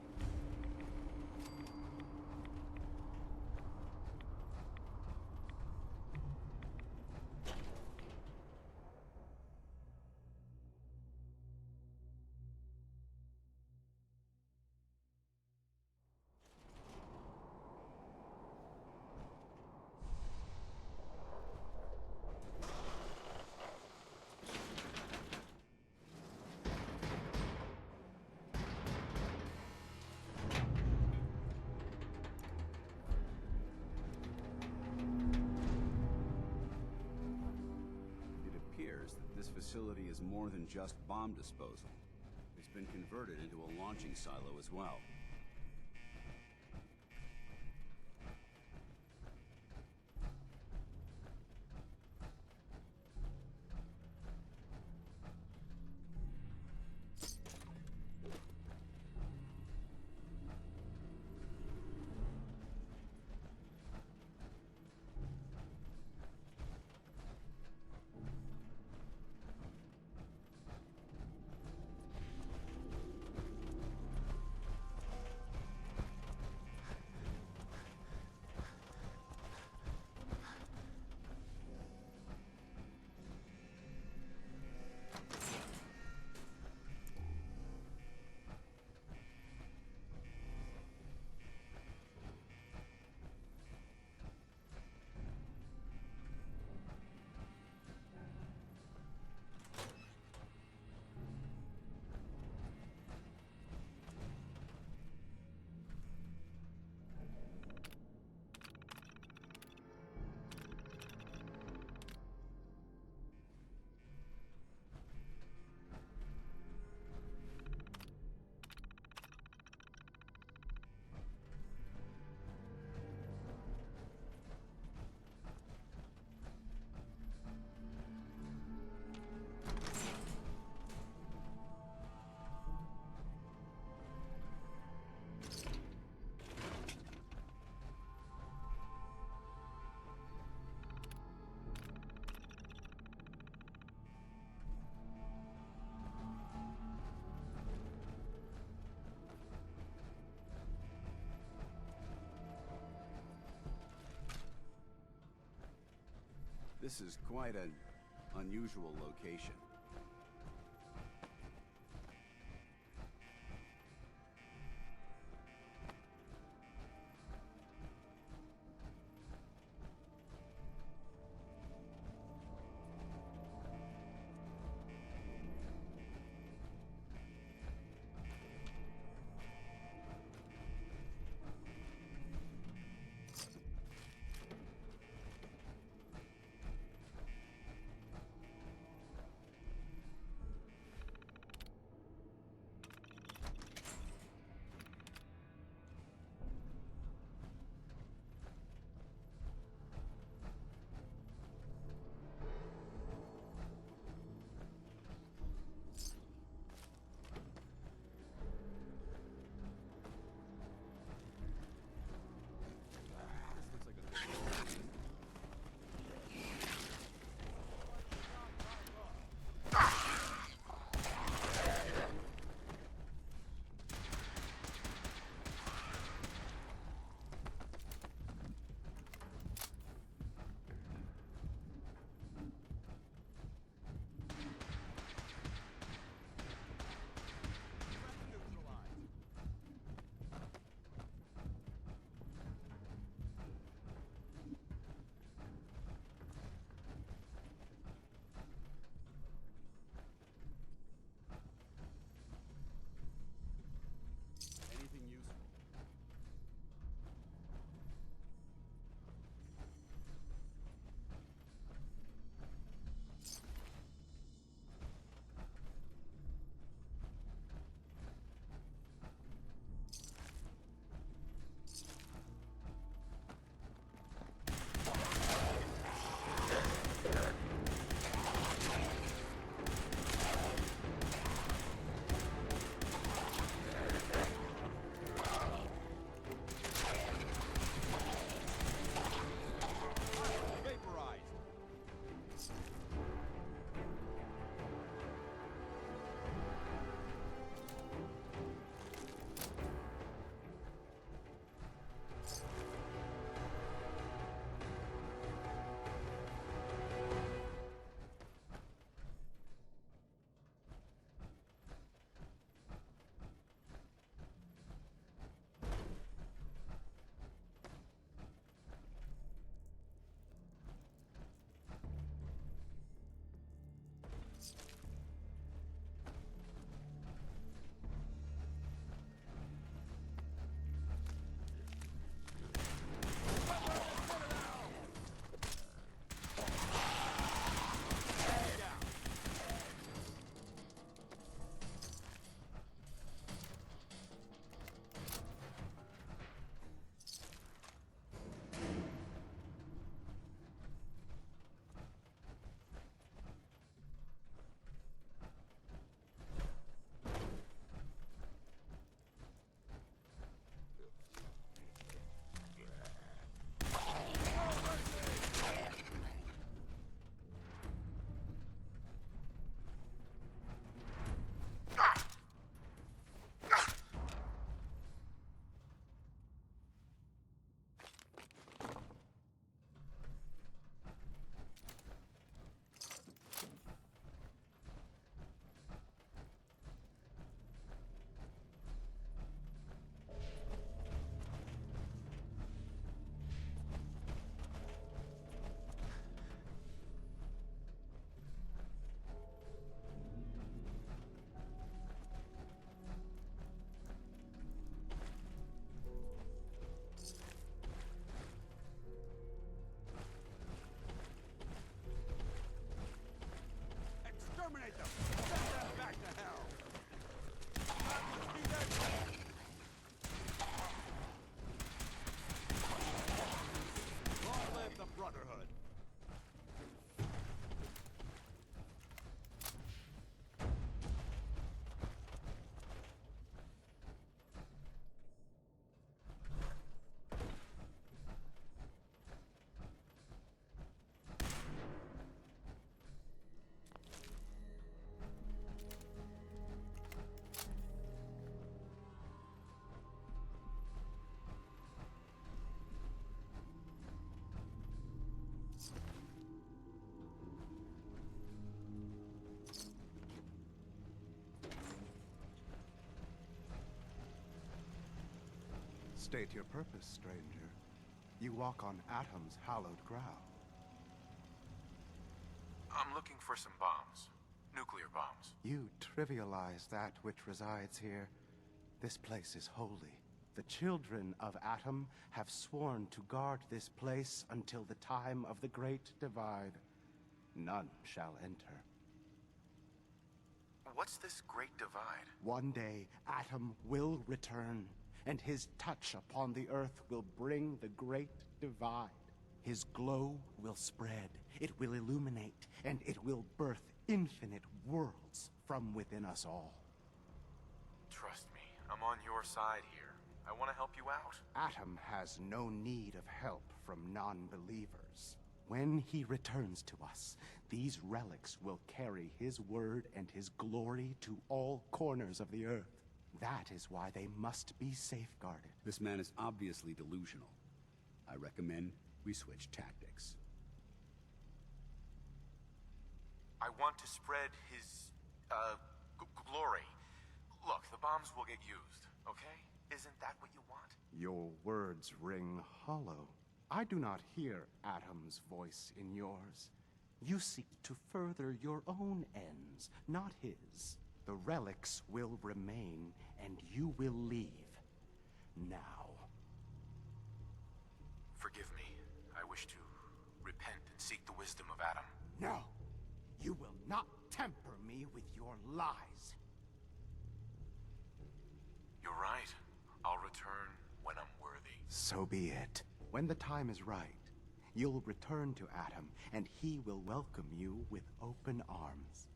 This facility is more than just bomb disposal. It's been converted into a launching silo as well. This is quite an unusual location. State your purpose, stranger. You walk on Atom's hallowed ground. I'm looking for some bombs. Nuclear bombs. You trivialize that which resides here. This place is holy. The children of Atom have sworn to guard this place until the time of the Great Divide. None shall enter. What's this Great Divide? One day, Atom will return, and his touch upon the Earth will bring the Great Divide. His glow will spread, it will illuminate, and it will birth infinite worlds from within us all. Trust me, I'm on your side here. I want to help you out. Atom has no need of help from non-believers. When he returns to us, these relics will carry his word and his glory to all corners of the Earth. That is why they must be safeguarded. This man is obviously delusional. I recommend we switch tactics. I want to spread his, glory. Look, the bombs will get used, okay? Isn't that what you want? Your words ring hollow. I do not hear Atom's voice in yours. You seek to further your own ends, not his. The relics will remain, and you will leave. Now. Forgive me. I wish to repent and seek the wisdom of Atom. No! You will not temper me with your lies. You're right. I'll return when I'm worthy. So be it. When the time is right, you'll return to Atom, and he will welcome you with open arms.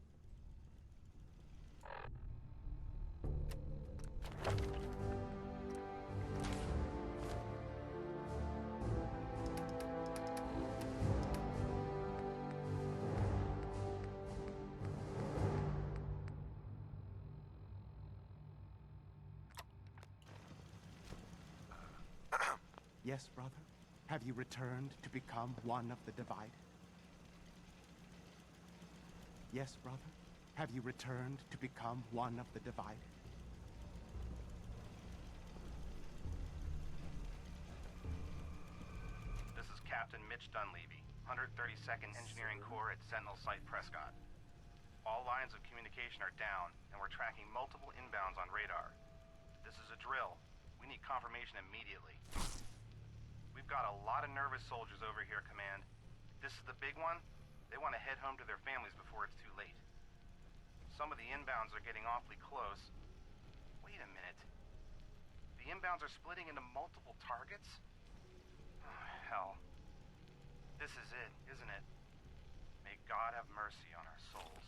Yes, brother? Have you returned to become one of the divided? Yes, brother? Have you returned to become one of the divided? This is Captain Mitch Dunleavy, 132nd Engineering Corps at Sentinel Site Prescott. All lines of communication are down, and we're tracking multiple inbounds on radar. This is a drill. We need confirmation immediately. We've got a lot of nervous soldiers over here, Command. This is the big one. They want to head home to their families before it's too late. Some of the inbounds are getting awfully close. Wait a minute. The inbounds are splitting into multiple targets? Oh, hell. This is it, isn't it? May God have mercy on our souls.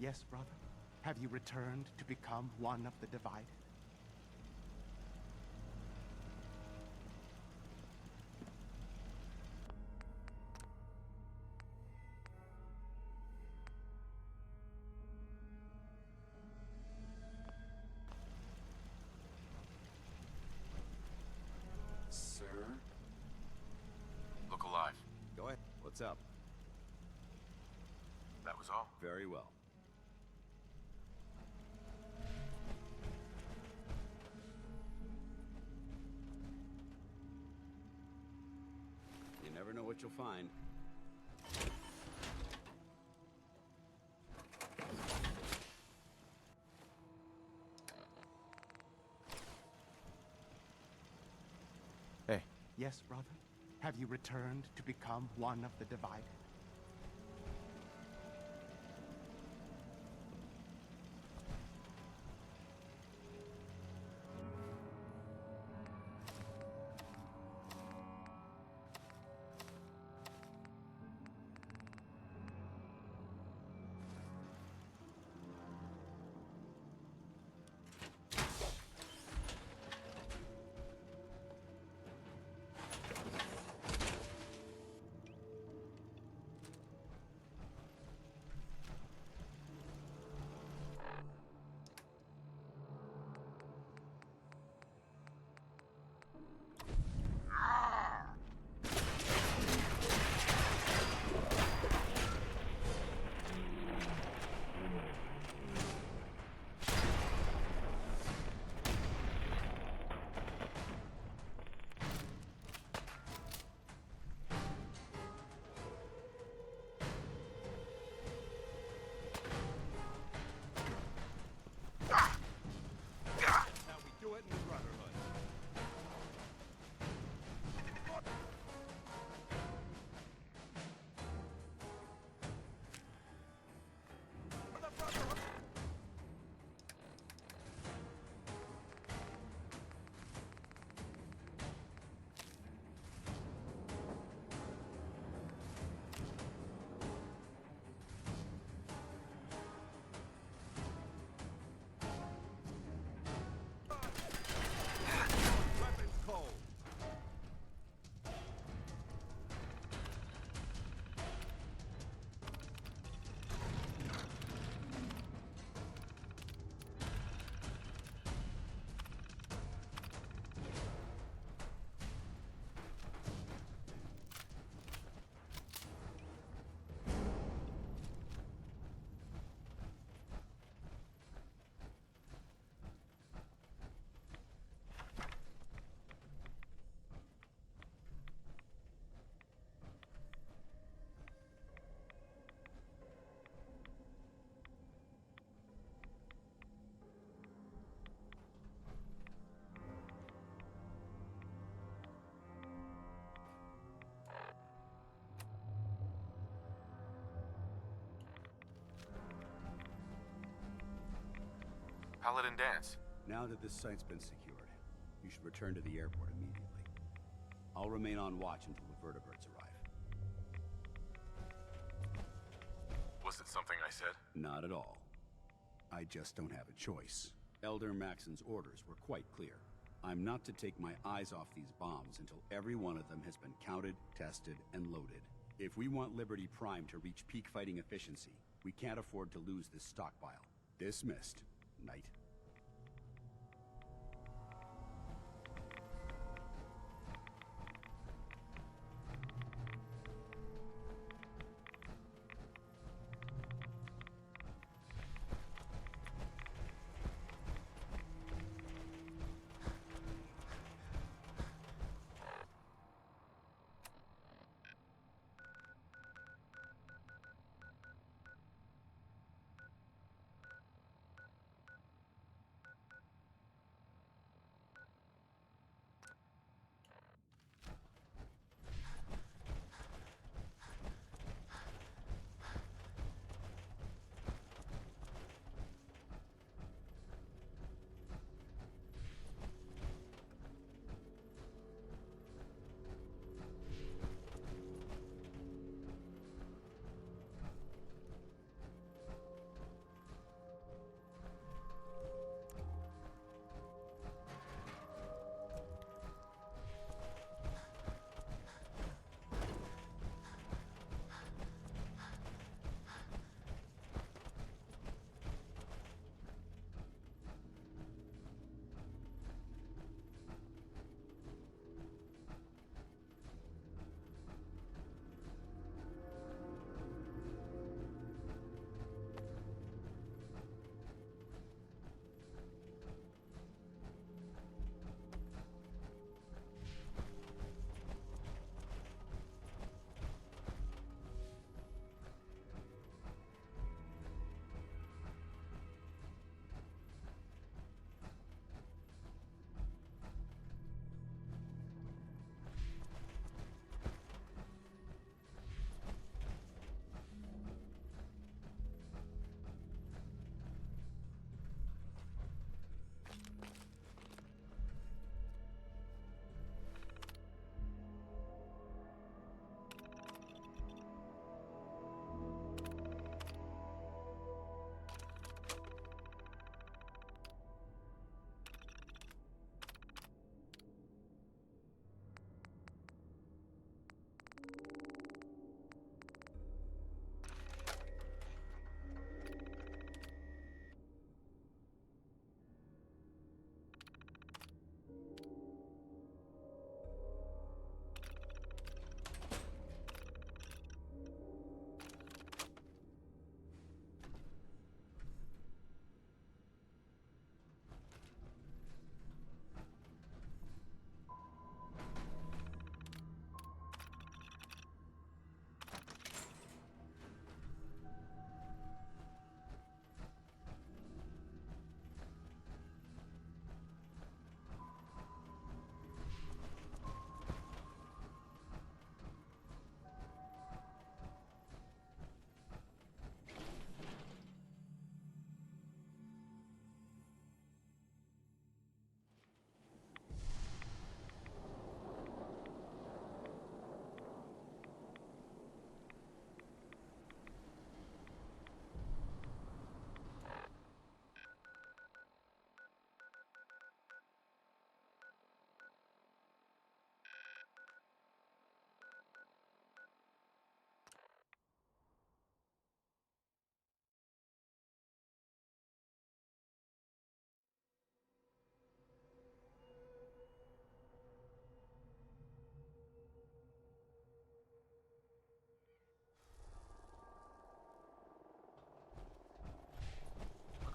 Yes, brother? Have you returned to become one of the divided? Sir? Look alive. Go ahead. What's up? That was all. Very well. You never know what you'll find. Hey. Yes, brother? Have you returned to become one of the divided? Paladin dance. Now that this site's been secured, you should return to the airport immediately. I'll remain on watch until the vertebrates arrive. Was it something I said? Not at all. I just don't have a choice. Elder Maxson's orders were quite clear. I'm not to take my eyes off these bombs until every one of them has been counted, tested, and loaded. If we want Liberty Prime to reach peak fighting efficiency, we can't afford to lose this stockpile. Dismissed, Knight.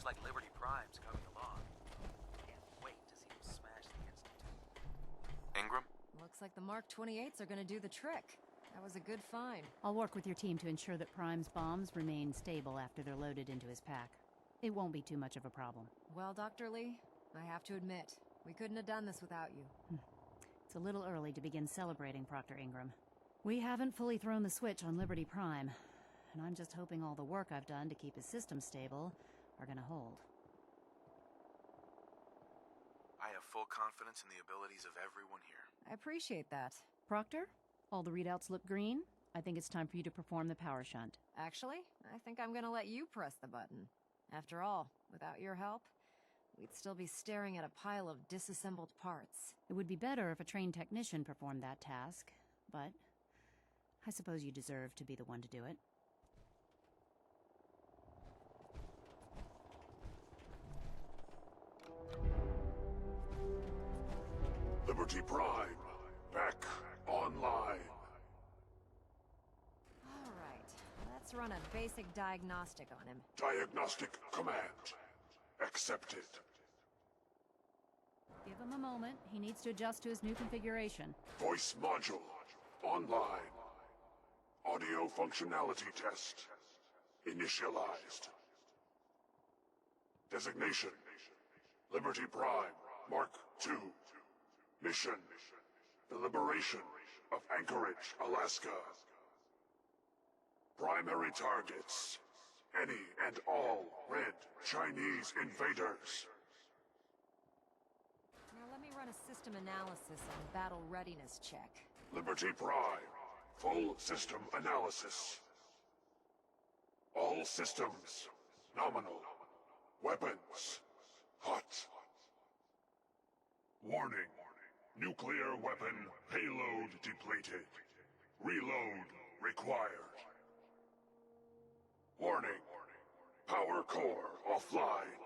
Looks like Liberty Prime's coming along. Can't wait to see him smash the Institute. Ingram? Looks like the Mark 28s are gonna do the trick. That was a good find. I'll work with your team to ensure that Prime's bombs remain stable after they're loaded into his pack. It won't be too much of a problem. Well, Dr. Lee, I have to admit, we couldn't have done this without you. It's a little early to begin celebrating, Proctor Ingram. We haven't fully thrown the switch on Liberty Prime, and I'm just hoping all the work I've done to keep his system stable are gonna hold. full confidence in the abilities of everyone here. I appreciate that. Proctor, all the readouts look green. I think it's time for you to perform the power shunt. Actually, I think I'm gonna let you press the button. After all, without your help, we'd still be staring at a pile of disassembled parts. It would be better if a trained technician performed that task, but I suppose you deserve to be the one to do it. Liberty Prime, back online. Alright, let's run a basic diagnostic on him. Diagnostic command accepted. Give him a moment. He needs to adjust to his new configuration. Voice module online. Audio functionality test initialized. Designation: Liberty Prime Mark II. Mission: the liberation of Anchorage, Alaska. Primary targets: any and all red Chinese invaders. Now let me run a system analysis and battle readiness check. Liberty Prime, full system analysis. All systems nominal. Weapons hot. Warning. Nuclear weapon payload depleted. Reload required. Warning. Power core offline.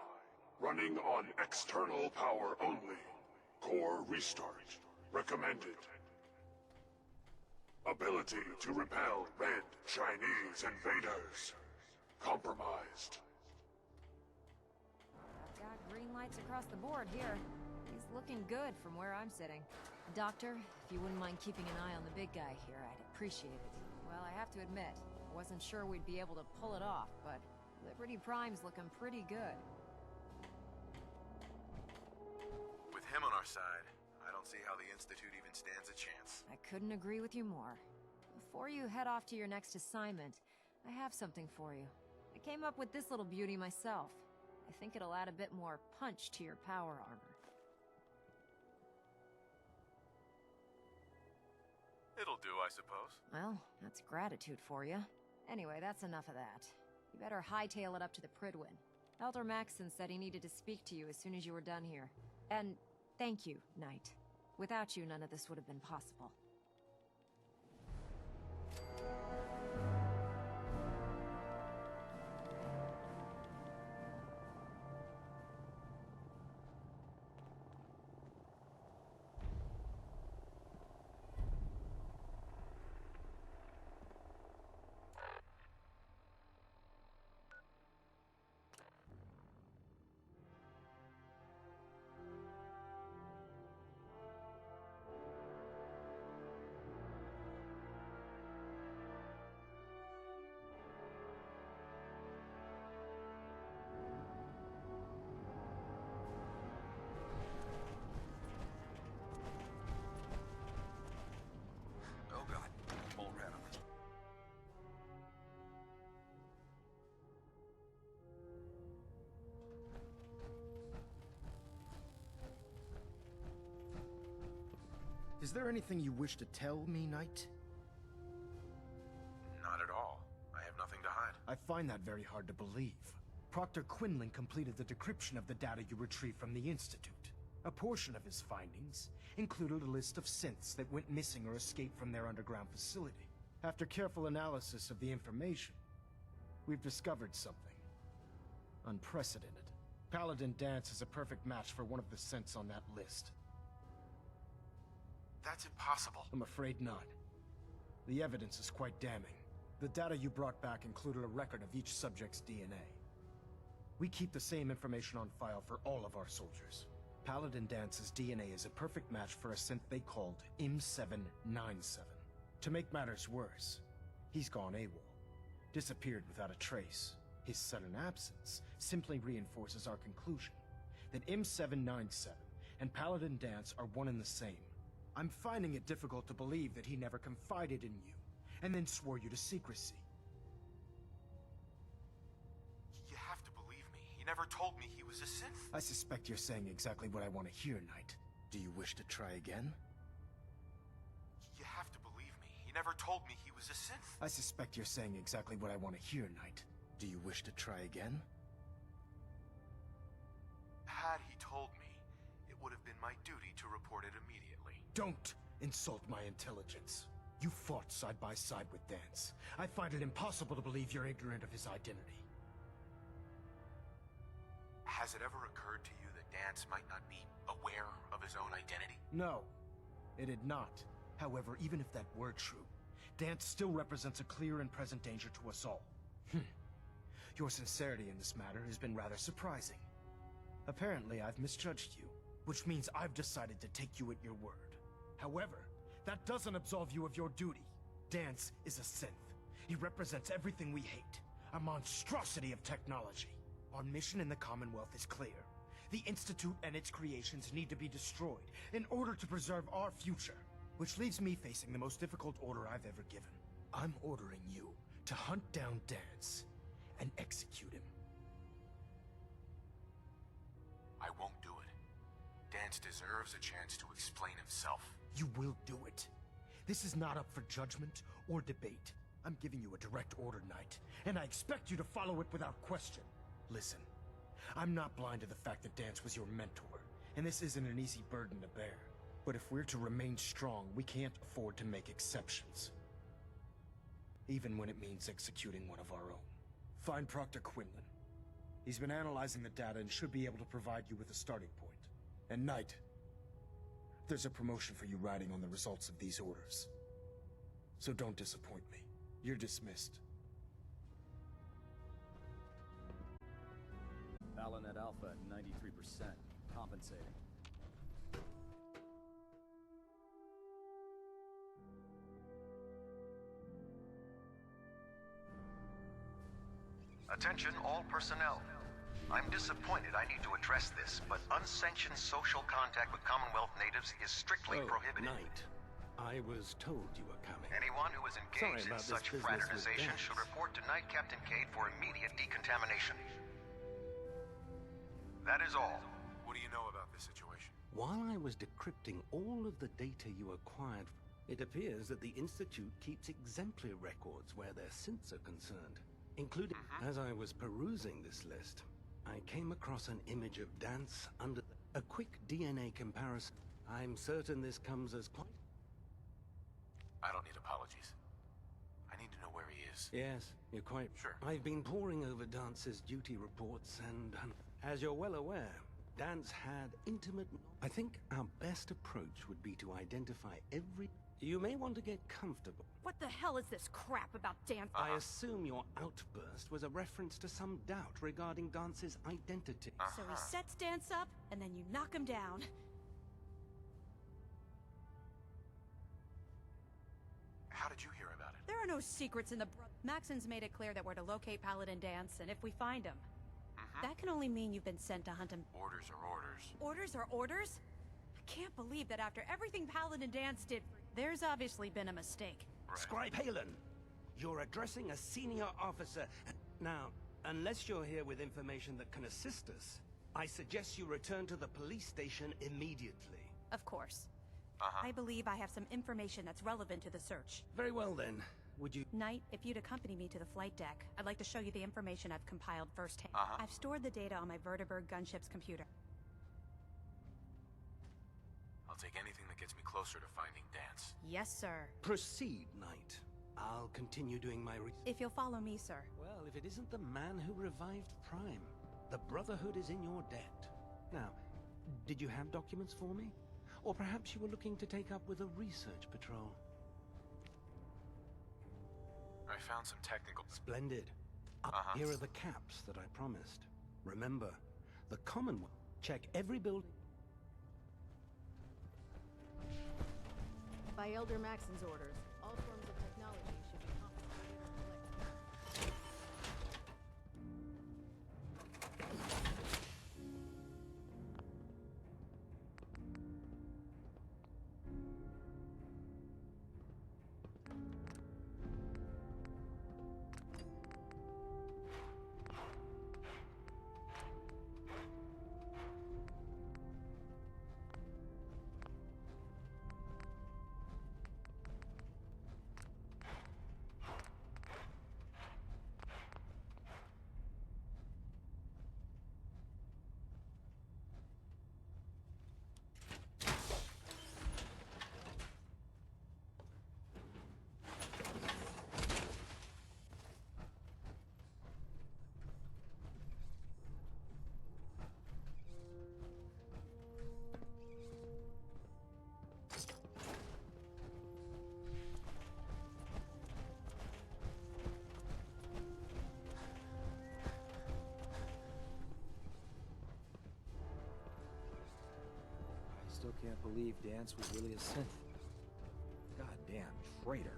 Running on external power only. Core restart recommended. Ability to repel red Chinese invaders compromised. I've got green lights across the board here. He's looking good from where I'm sitting. Doctor, if you wouldn't mind keeping an eye on the big guy here, I'd appreciate it. Well, I have to admit, I wasn't sure we'd be able to pull it off, but Liberty Prime's looking pretty good. With him on our side, I don't see how the Institute even stands a chance. I couldn't agree with you more. Before you head off to your next assignment, I have something for you. I came up with this little beauty myself. I think it'll add a bit more punch to your power armor. It'll do, I suppose. Well, that's gratitude for you. Anyway, that's enough of that. You better hightail it up to the Pridwin. Elder Maxson said he needed to speak to you as soon as you were done here. And thank you, Knight. Without you, none of this would have been possible. Oh god, mole rat on it. Is there anything you wish to tell me, Knight? Not at all. I have nothing to hide. I find that very hard to believe. Proctor Quinlan completed the decryption of the data you retrieved from the Institute. A portion of his findings included a list of synths that went missing or escaped from their underground facility. After careful analysis of the information, we've discovered something unprecedented. Paladin Dance is a perfect match for one of the synths on that list. That's impossible. I'm afraid not. The evidence is quite damning. The data you brought back included a record of each subject's DNA. We keep the same information on file for all of our soldiers. Paladin Dance's DNA is a perfect match for a synth they called M797. To make matters worse, he's gone AWOL. Disappeared without a trace. His sudden absence simply reinforces our conclusion that M797 and Paladin Dance are one and the same. I'm finding it difficult to believe that he never confided in you, and then swore you to secrecy. You have to believe me. He never told me he was a synth. I suspect you're saying exactly what I want to hear, Knight. Do you wish to try again? You have to believe me. He never told me he was a synth. I suspect you're saying exactly what I want to hear, Knight. Do you wish to try again? Had he told me, it would have been my duty to report it immediately. Don't insult my intelligence. You fought side by side with Dance. I find it impossible to believe you're ignorant of his identity. Has it ever occurred to you that Dance might not be aware of his own identity? No, it did not. However, even if that were true, Dance still represents a clear and present danger to us all. Your sincerity in this matter has been rather surprising. Apparently, I've misjudged you, which means I've decided to take you at your word. However, that doesn't absolve you of your duty. Dance is a synth. He represents everything we hate, a monstrosity of technology. Our mission in the Commonwealth is clear. The Institute and its creations need to be destroyed in order to preserve our future, which leaves me facing the most difficult order I've ever given. I'm ordering you to hunt down Dance and execute him. I won't do it. Dance deserves a chance to explain himself. You will do it. This is not up for judgment or debate. I'm giving you a direct order, Knight, and I expect you to follow it without question. Listen, I'm not blind to the fact that Dance was your mentor, and this isn't an easy burden to bear. But if we're to remain strong, we can't afford to make exceptions. Even when it means executing one of our own. Find Proctor Quinlan. He's been analyzing the data and should be able to provide you with a starting point. And Knight, there's a promotion for you riding on the results of these orders. So don't disappoint me. You're dismissed. Balonet Alpha at 93%. Compensating. Attention all personnel. I'm disappointed I need to address this, but unsanctioned social contact with Commonwealth natives is strictly prohibited. Knight, I was told you were coming. Anyone who is engaged in such fraternization should report to Knight Captain Cade for immediate decontamination. That is all. What do you know about this situation? While I was decrypting all of the data you acquired, it appears that the Institute keeps exemplary records where their synths are concerned, including... As I was perusing this list, I came across an image of Dance under a quick DNA comparison. I'm certain this comes as quite... I don't need apologies. I need to know where he is. Yes, you're quite... Sure. I've been poring over Dance's duty reports and, as you're well aware, Dance had intimate... I think our best approach would be to identify every... You may want to get comfortable. What the hell is this crap about Dance? I assume your outburst was a reference to some doubt regarding Dance's identity. So he sets Dance up, and then you knock him down. How did you hear about it? There are no secrets in the... Maxson's made it clear that we're to locate Paladin Dance, and if we find him, that can only mean you've been sent to hunt him. Orders are orders. Orders are orders? I can't believe that after everything Paladin Dance did, there's obviously been a mistake. Right. Scribe Halen, you're addressing a senior officer. Now, unless you're here with information that can assist us, I suggest you return to the police station immediately. Of course. I believe I have some information that's relevant to the search. Very well then. Would you... Knight, if you'd accompany me to the flight deck, I'd like to show you the information I've compiled firsthand. I've stored the data on my Vertibird gunship's computer. I'll take anything that gets me closer to finding Dance. Yes, sir. Proceed, Knight. I'll continue doing my If you'll follow me, sir. Well, if it isn't the man who revived Prime, the Brotherhood is in your debt. Now, did you have documents for me? Or perhaps you were looking to take up with a research patrol? I found some technical... Splendid. Here are the caps that I promised. Remember, the Commonwealth. Check every building. By Elder Maxson's orders, all forms of technology should be confiscated and collected. still can't believe Dance was really a synth. Goddamn traitor.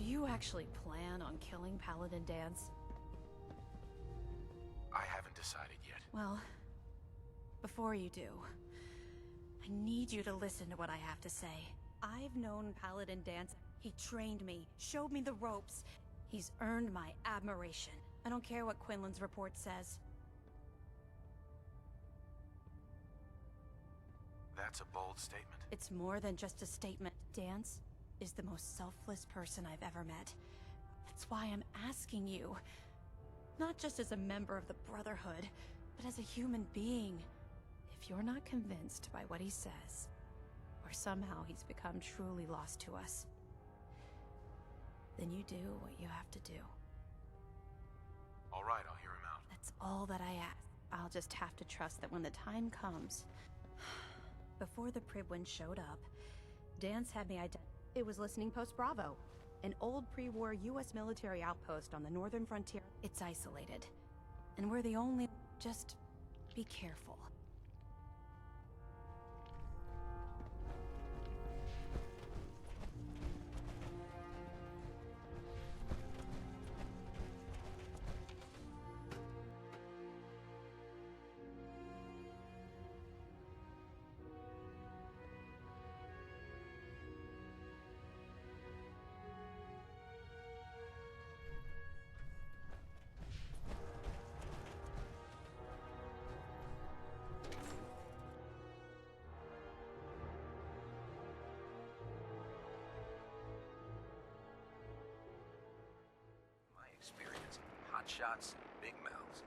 Do you actually plan on killing Paladin Dance? I haven't decided yet. Well, before you do, I need you to listen to what I have to say. I've known Paladin Dance. He trained me, showed me the ropes. He's earned my admiration. I don't care what Quinlan's report says. That's a bold statement. It's more than just a statement. Dance is the most selfless person I've ever met. That's why I'm asking you. Not just as a member of the Brotherhood, but as a human being. If you're not convinced by what he says, or somehow he's become truly lost to us, then you do what you have to do. All right, I'll hear him out. That's all that I ask. I'll just have to trust that when the time comes... Before the Pribwin showed up, Dance had me identified. It was Listening Post Bravo, an old pre-war US military outpost on the northern frontier. It's isolated, and we're the only... Just be careful. Experience. Hot shots, big mouths.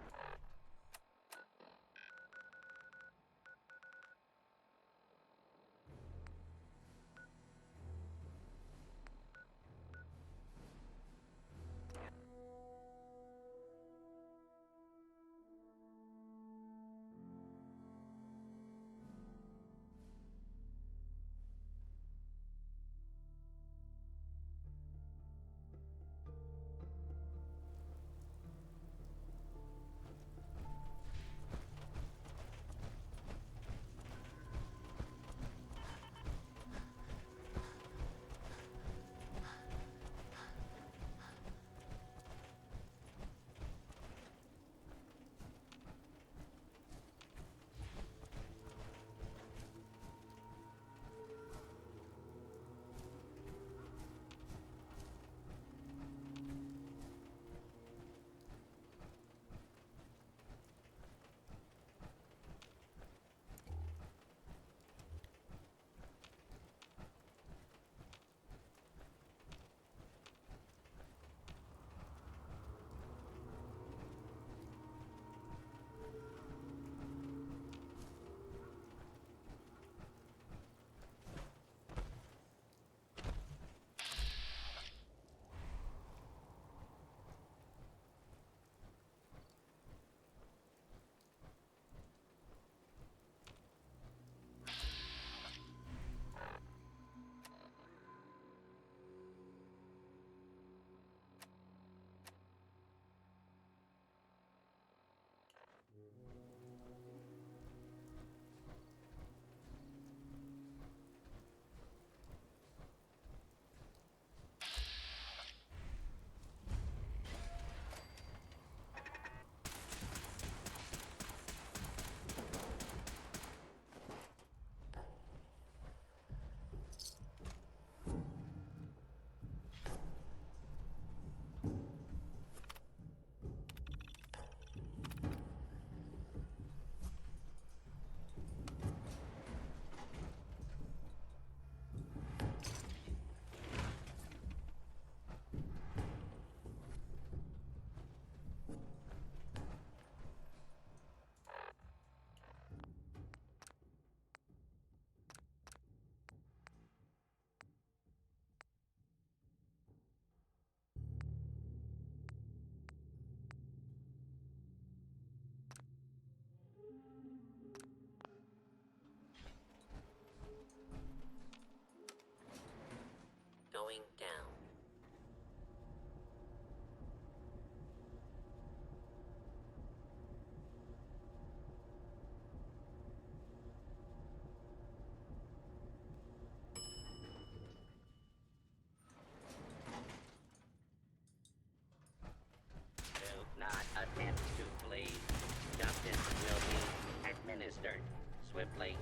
swiftly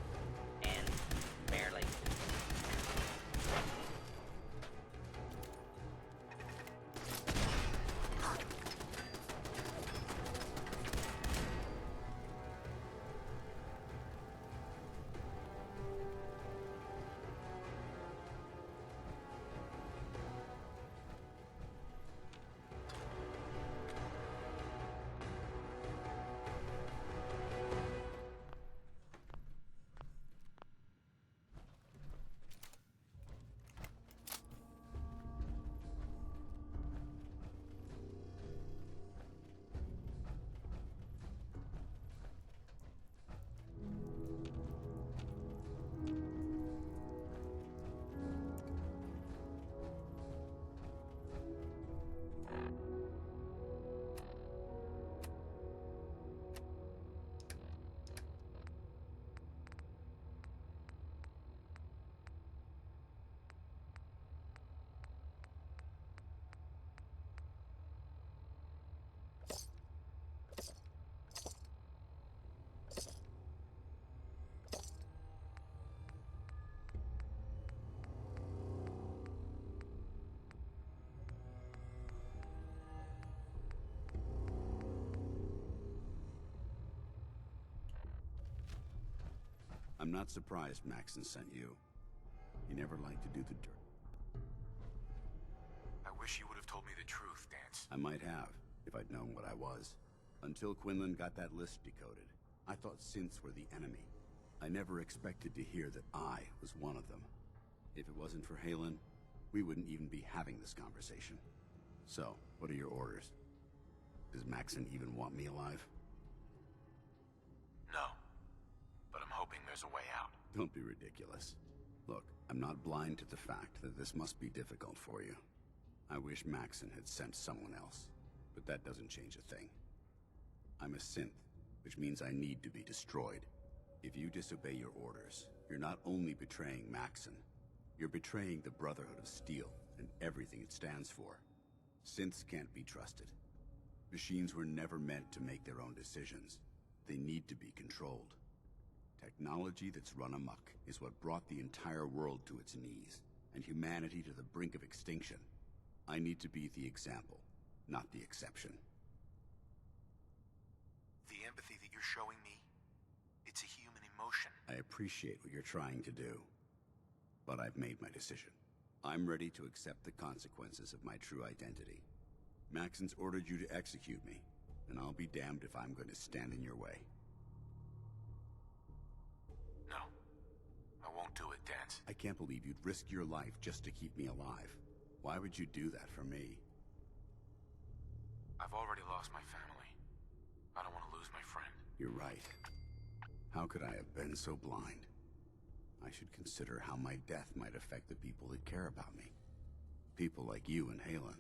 and barely. I'm not surprised Maxson sent you. He never liked to do the dirt. I wish you would have told me the truth, Dance. I might have, if I'd known what I was. Until Quinlan got that list decoded, I thought synths were the enemy. I never expected to hear that I was one of them. If it wasn't for Halen, we wouldn't even be having this conversation. So, what are your orders? Does Maxson even want me alive? No. But I'm hoping there's a way out. Don't be ridiculous. Look, I'm not blind to the fact that this must be difficult for you. I wish Maxson had sent someone else, but that doesn't change a thing. I'm a synth, which means I need to be destroyed. If you disobey your orders, you're not only betraying Maxson, you're betraying the Brotherhood of Steel and everything it stands for. Synths can't be trusted. Machines were never meant to make their own decisions. They need to be controlled. Technology that's run amok is what brought the entire world to its knees, and humanity to the brink of extinction. I need to be the example, not the exception. The empathy that you're showing me, it's a human emotion. I appreciate what you're trying to do, but I've made my decision. I'm ready to accept the consequences of my true identity. Maxson's ordered you to execute me, and I'll be damned if I'm going to stand in your way. No, I won't do it, Dance. I can't believe you'd risk your life just to keep me alive. Why would you do that for me? I've already lost my family. I don't want to lose my friend. You're right. How could I have been so blind? I should consider how my death might affect the people that care about me. People like you and Halen.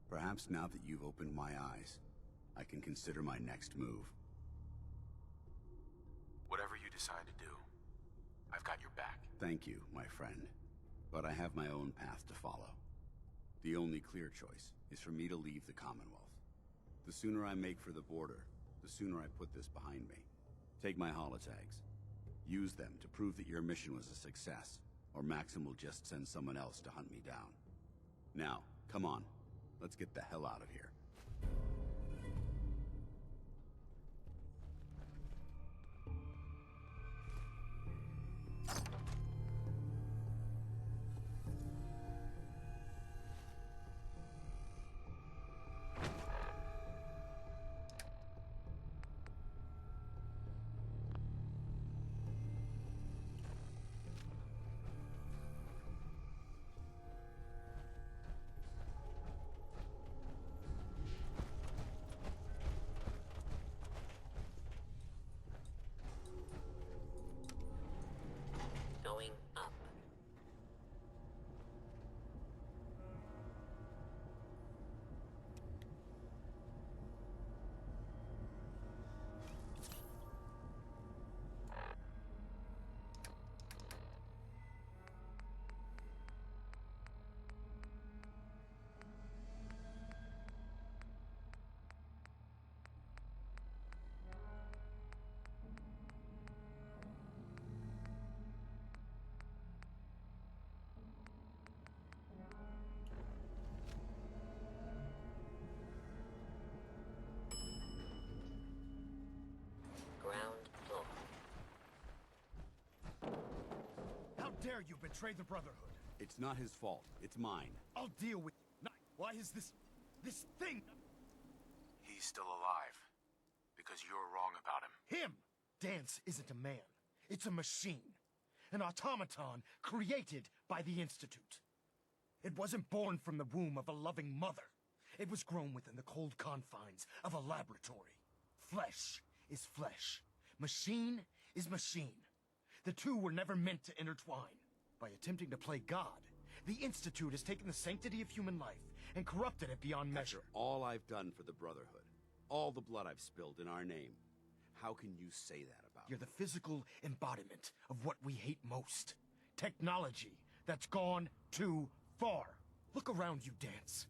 Perhaps now that you've opened my eyes, I can consider my next move. Whatever you decide to do, I've got your back. Thank you, my friend. But I have my own path to follow. The only clear choice is for me to leave the Commonwealth. The sooner I make for the border, the sooner I put this behind me. Take my holotags. Use them to prove that your mission was a success, or Maxson will just send someone else to hunt me down. Now, come on. Let's get the hell out of here. dare you betray the Brotherhood? It's not his fault. It's mine. I'll deal with you. Why is this thing? He's still alive. Because you're wrong about him. Him! Dance isn't a man. It's a machine. An automaton created by the Institute. It wasn't born from the womb of a loving mother. It was grown within the cold confines of a laboratory. Flesh is flesh. Machine is machine. The two were never meant to intertwine. By attempting to play God, the Institute has taken the sanctity of human life and corrupted it beyond measure. After all I've done for the Brotherhood, all the blood I've spilled in our name, how can you say that about You're the physical embodiment of what we hate most. Technology that's gone too far. Look around you, Dance.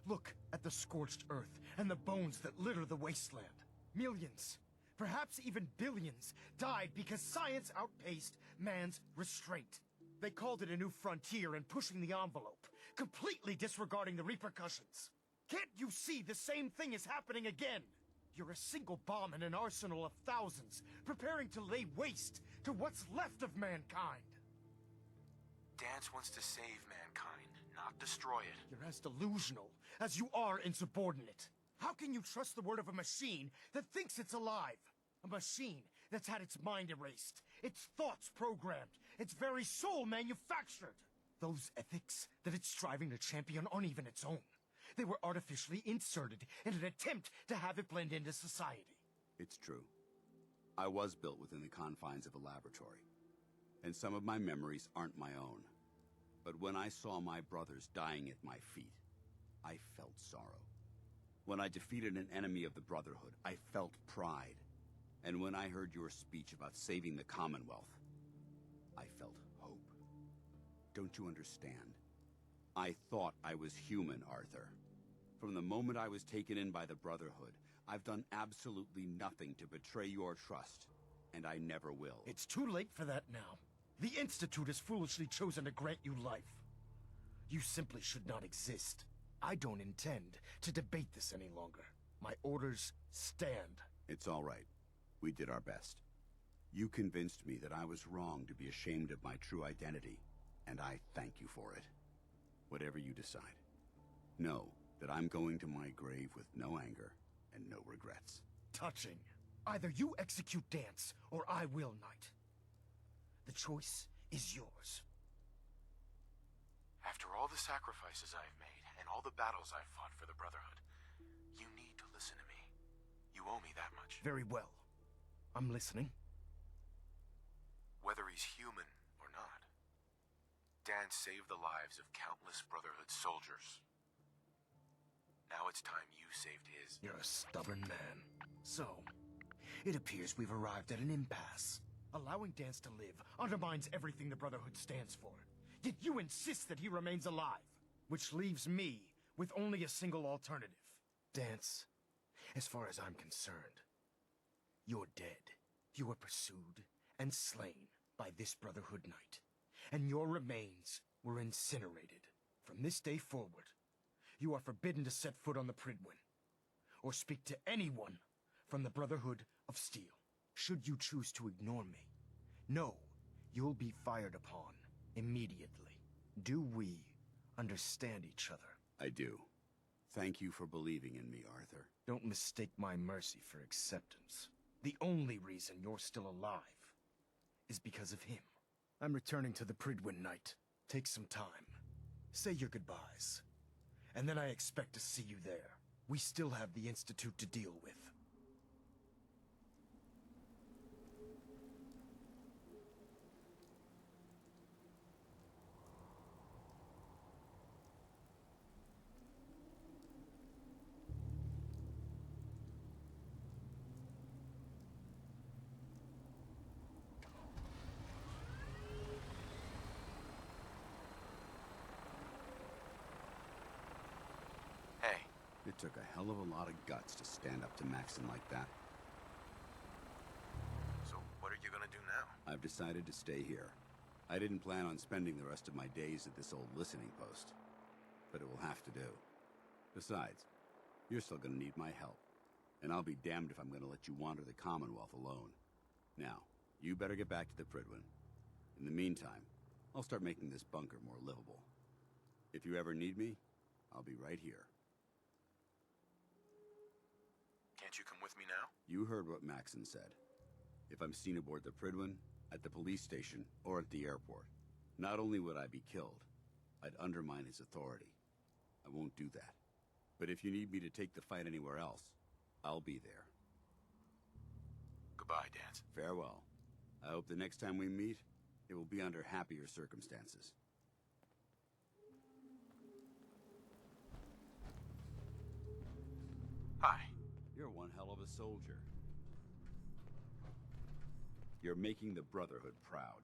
Look at the scorched earth and the bones that litter the wasteland. Millions, perhaps even billions, died because science outpaced man's restraint. They called it a new frontier and pushing the envelope, completely disregarding the repercussions. Can't you see the same thing is happening again? You're a single bomb in an arsenal of thousands, preparing to lay waste to what's left of mankind. Dance wants to save mankind, not destroy it. You're as delusional as you are insubordinate. How can you trust the word of a machine that thinks it's alive? A machine that's had its mind erased, its thoughts programmed, its very soul manufactured. Those ethics that it's striving to champion aren't even its own. They were artificially inserted in an attempt to have it blend into society. It's true. I was built within the confines of a laboratory, and some of my memories aren't my own. But when I saw my brothers dying at my feet, I felt sorrow. When I defeated an enemy of the Brotherhood, I felt pride. And when I heard your speech about saving the Commonwealth, I felt hope. Don't you understand? I thought I was human, Arthur. From the moment I was taken in by the Brotherhood, I've done absolutely nothing to betray your trust, and I never will. It's too late for that now. The Institute has foolishly chosen to grant you life. You simply should not exist. I don't intend to debate this any longer. My orders stand. It's all right. We did our best. You convinced me that I was wrong to be ashamed of my true identity, and I thank you for it. Whatever you decide, know that I'm going to my grave with no anger and no regrets. Touching. Either you execute Dance, or I will, Knight. The choice is yours. After all the sacrifices I've made, and all the battles I've fought for the Brotherhood, you need to listen to me. You owe me that much. Very well. I'm listening. Whether he's human or not, Dan saved the lives of countless Brotherhood soldiers. Now it's time you saved his. You're a stubborn man. So, it appears we've arrived at an impasse. Allowing Dance to live undermines everything the Brotherhood stands for. Yet you insist that he remains alive, which leaves me with only a single alternative. Dance, as far as I'm concerned, you're dead. You were pursued and slain by this Brotherhood Knight, and your remains were incinerated. From this day forward, you are forbidden to set foot on the Pridwin, or speak to anyone from the Brotherhood of Steel. Should you choose to ignore me, know you'll be fired upon immediately. Do we understand each other? I do. Thank you for believing in me, Arthur. Don't mistake my mercy for acceptance. The only reason you're still alive is because of him. I'm returning to the Pridwin Knight. Take some time. Say your goodbyes. And then I expect to see you there. We still have the Institute to deal with. It took a hell of a lot of guts to stand up to Maxson like that. So what are you gonna do now? I've decided to stay here. I didn't plan on spending the rest of my days at this old listening post, but it will have to do. Besides, you're still gonna need my help, and I'll be damned if I'm gonna let you wander the Commonwealth alone. Now, you better get back to the Pridwin. In the meantime, I'll start making this bunker more livable. If you ever need me, I'll be right here. Can't you come with me now? You heard what Maxson said. If I'm seen aboard the Prydwen, at the police station, or at the airport, not only would I be killed, I'd undermine his authority. I won't do that. But if you need me to take the fight anywhere else, I'll be there. Goodbye, Dance. Farewell. I hope the next time we meet, it will be under happier circumstances. Hi. You're one hell of a soldier. You're making the Brotherhood proud.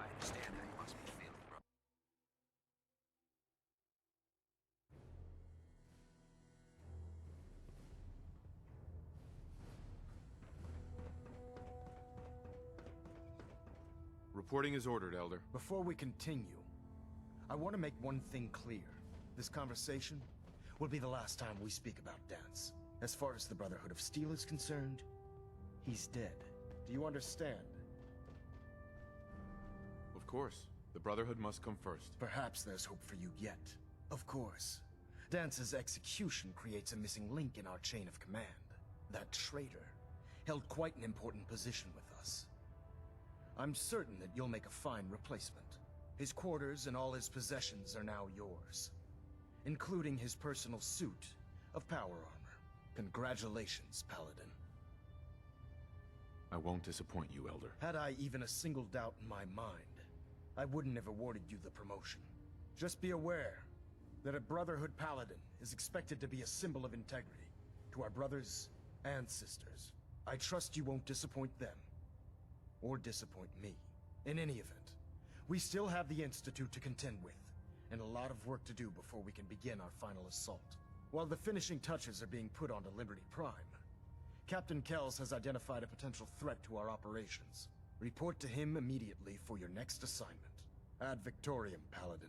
I understand how you must be feeling, bro. Reporting is ordered, Elder. Before we continue, I want to make one thing clear. This conversation will be the last time we speak about Dance. As far as the Brotherhood of Steel is concerned, he's dead. Do you understand? Of course. The Brotherhood must come first. Perhaps there's hope for you yet. Of course. Dance's execution creates a missing link in our chain of command. That traitor held quite an important position with us. I'm certain that you'll make a fine replacement. His quarters and all his possessions are now yours, including his personal suit of power armor. Congratulations, Paladin. I won't disappoint you, Elder. Had I even a single doubt in my mind, I wouldn't have awarded you the promotion. Just be aware that a Brotherhood Paladin is expected to be a symbol of integrity to our brothers and sisters. I trust you won't disappoint them, or disappoint me. In any event, we still have the Institute to contend with, and a lot of work to do before we can begin our final assault. While the finishing touches are being put onto Liberty Prime, Captain Kells has identified a potential threat to our operations. Report to him immediately for your next assignment. Ad Victoriam, Paladin.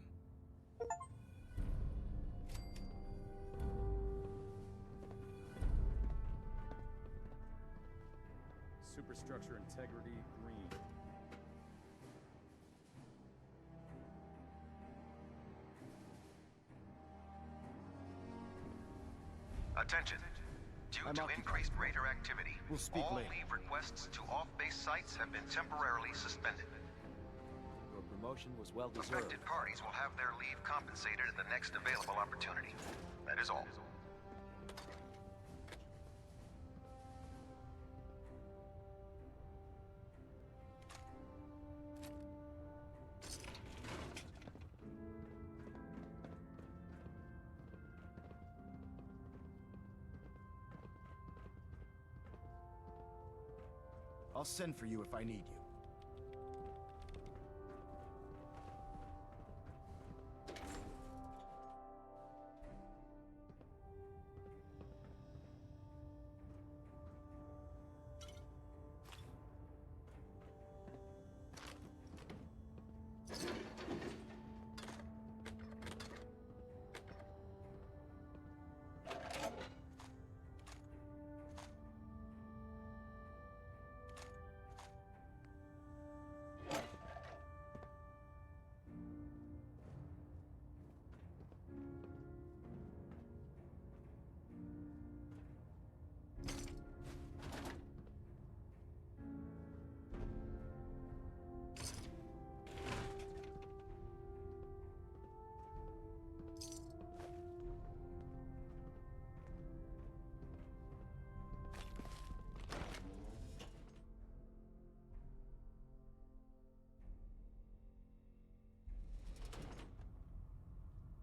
Superstructure integrity, green. Attention. Due to increased raider activity, all later. leave requests to off-base sites have been temporarily suspended. Your promotion was well deserved. Affected parties will have their leave compensated at the next available opportunity. That is all. I'll send for you if I need you.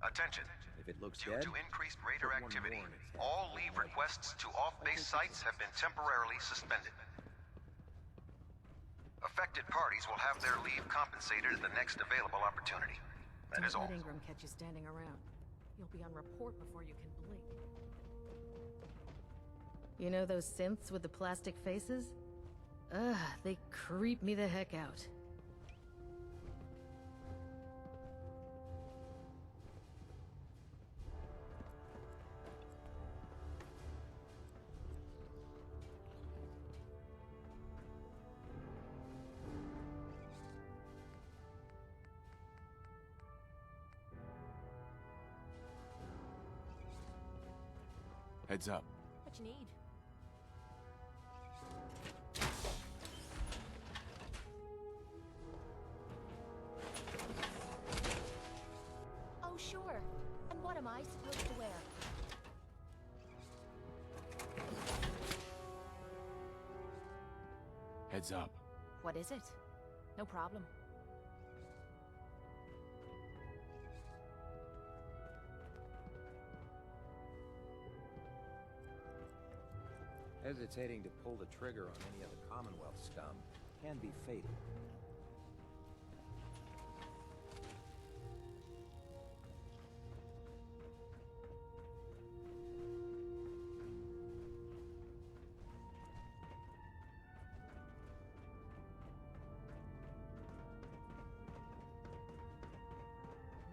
Attention. If it looks Due dead, to increased raider put one activity, more in its head. all leave requests to off-base sites have been temporarily suspended. Affected Affected parties will have their leave compensated at the next available opportunity. That is all. Don't let Ingram catch you standing around. You'll be on report before you can blink. You know those synths with the plastic faces? Ugh, they creep me the heck out. Heads up. What you need? Oh, sure. And what am I supposed to wear? Heads up. What is it? No problem. Hesitating to pull the trigger on any of the Commonwealth scum can be fatal.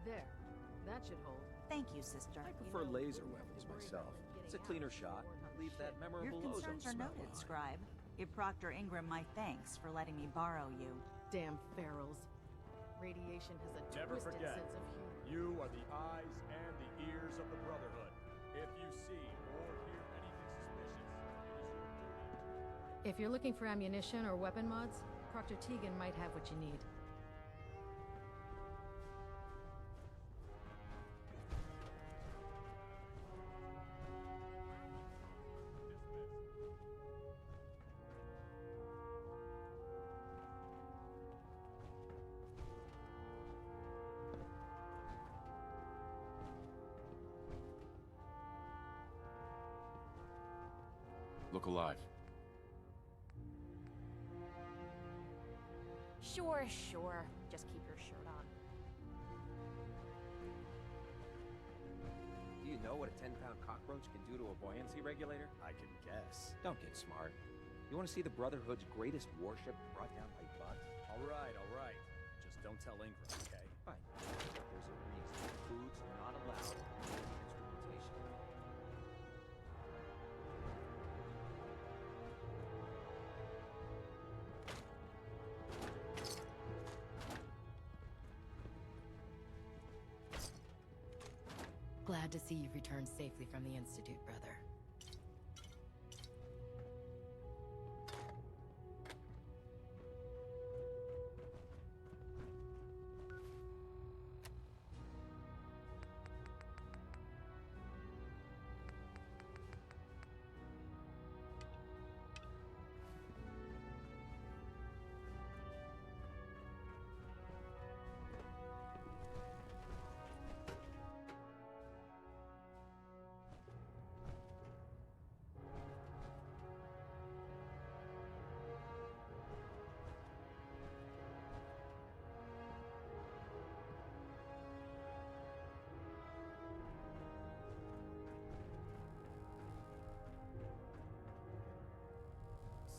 There. That should hold. Thank you, sister. I prefer laser weapons myself. It's a cleaner shot. Leave that memorable Your ozone concerns are smell noted, behind. Scribe. Give Proctor Ingram my thanks for letting me borrow you. Damn ferals. Radiation has a Never twisted forget, sense of humor. you are the eyes and the ears of the Brotherhood. If you see or hear anything suspicious, it is your duty. If you're looking for ammunition or weapon mods, Proctor Tegan might have what you need. Look alive. Sure, sure. Just keep your shirt on. Do you know what a 10-pound cockroach can do to a buoyancy regulator? I can guess. Don't get smart. You want to see the Brotherhood's greatest warship brought down by bugs? All right, all right. Just don't tell Ingram, okay? Fine. There's a reason. Food's not allowed. Instrumentation. Glad to see you returned safely from the Institute, brother.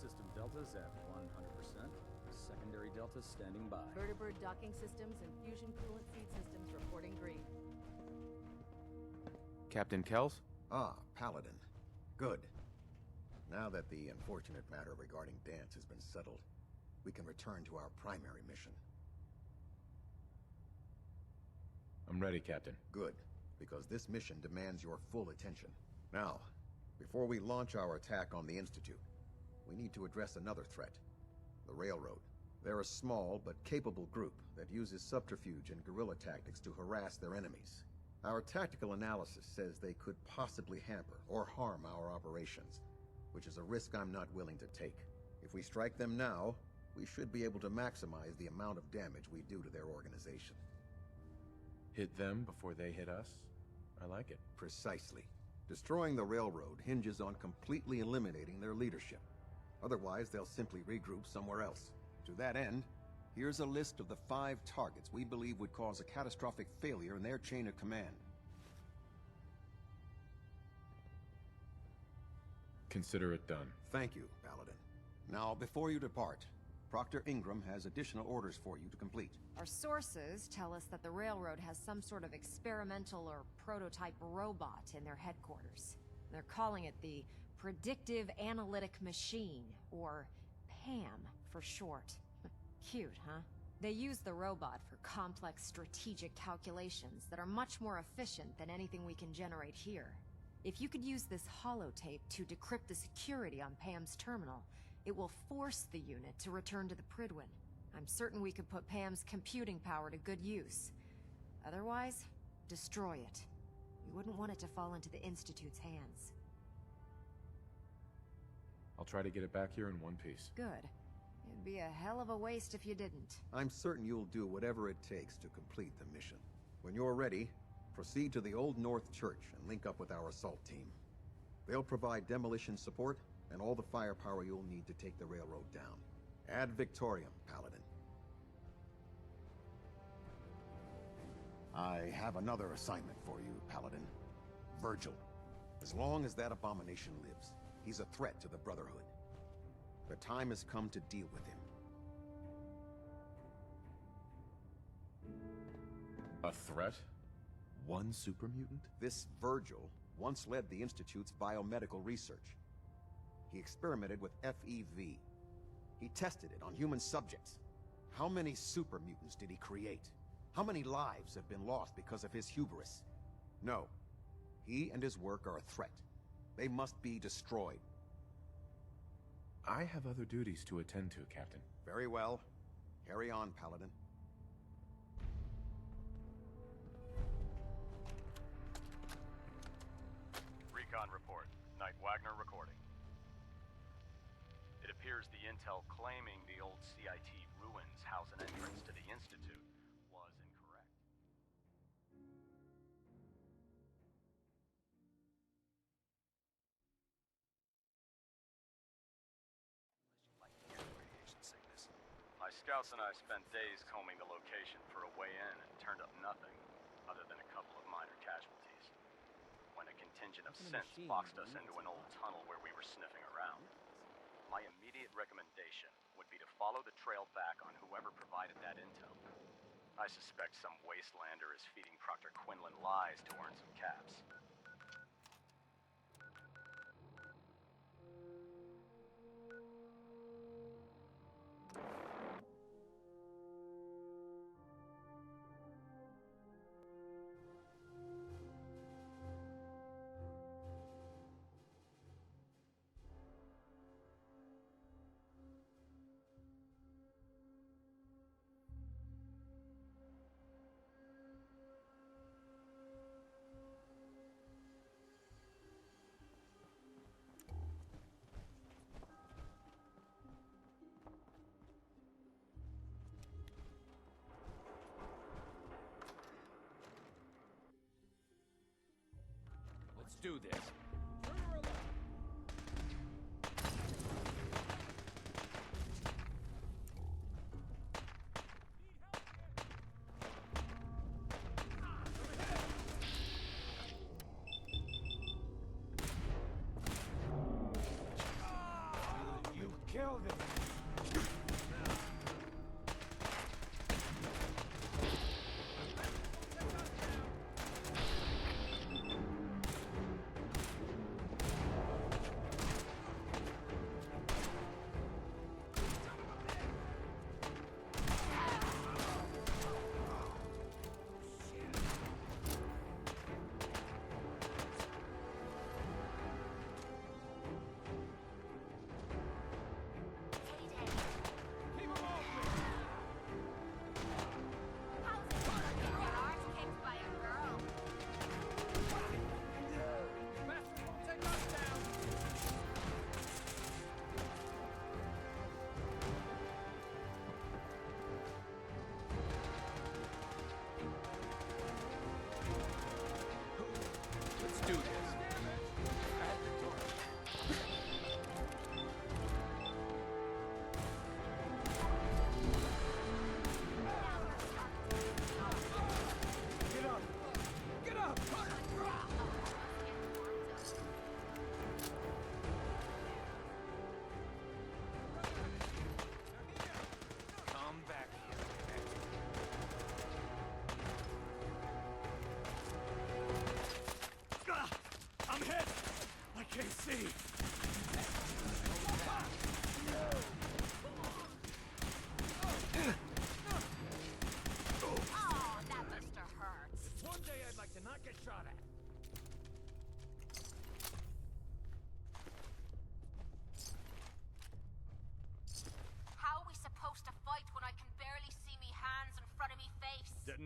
System deltas at 100%. Secondary deltas standing by. Vertibird docking systems and fusion coolant feed systems reporting green. Captain Kells? Ah, Paladin. Good. Now that the unfortunate matter regarding Dance has been settled, we can return to our primary mission. I'm ready, Captain. Good, because this mission demands your full attention. Now, before we launch our attack on the Institute, we need to address another threat. The Railroad. They're a small but capable group that uses subterfuge and guerrilla tactics to harass their enemies. Our tactical analysis says they could possibly hamper or harm our operations, which is a risk I'm not willing to take. If we strike them now, we should be able to maximize the amount of damage we do to their organization. Hit them before they hit us? I like it. Precisely. Destroying the Railroad hinges on completely eliminating their leadership. Otherwise, they'll simply regroup somewhere else. To that end, here's a list of the 5 targets we believe would cause a catastrophic failure in their chain of command. Consider it done. Thank you, Paladin. Now, before you depart, Proctor Ingram has additional orders for you to complete. Our sources tell us that the Railroad has some sort of experimental or prototype robot in their headquarters. They're calling it the Predictive Analytic Machine, or PAM for short. Cute, huh? They use the robot for complex strategic calculations that are much more efficient than anything we can generate here. If you could use this holotape to decrypt the security on Pam's terminal, it will force the unit to return to the Pridwin. I'm certain we could put Pam's computing power to good use. Otherwise, destroy it. We wouldn't want it to fall into the Institute's hands. I'll try to get it back here in one piece. Good. It'd be a hell of a waste if you didn't. I'm certain you'll do whatever it takes to complete the mission. When you're ready, proceed to the Old North Church and link up with our assault team. They'll provide demolition support and all the firepower you'll need to take the railroad down. Ad Victoriam, Paladin. I have another assignment for you, Paladin. Virgil. As long as that abomination lives, he's a threat to the Brotherhood. The time has come to deal with him. A threat? One super mutant? This Virgil once led the Institute's biomedical research. He experimented with FEV. He tested it on human subjects. How many super mutants did he create? How many lives have been lost because of his hubris? No. He and his work are a threat. They must be destroyed. I have other duties to attend to, Captain. Very well. Carry on, Paladin. Recon report. Knight Wagner recording. It appears the intel claiming the old CIT ruins house an entrance to the Institute was incorrect. My scouts and I spent days combing the location for a way in and turned up nothing, other than a couple of minor casualties. When a contingent of synths boxed us into an old tunnel where we were sniffing around. My immediate recommendation would be to follow the trail back on whoever provided that intel. I suspect some wastelander is feeding Proctor Quinlan lies to earn some caps. Let's do this. You killed him.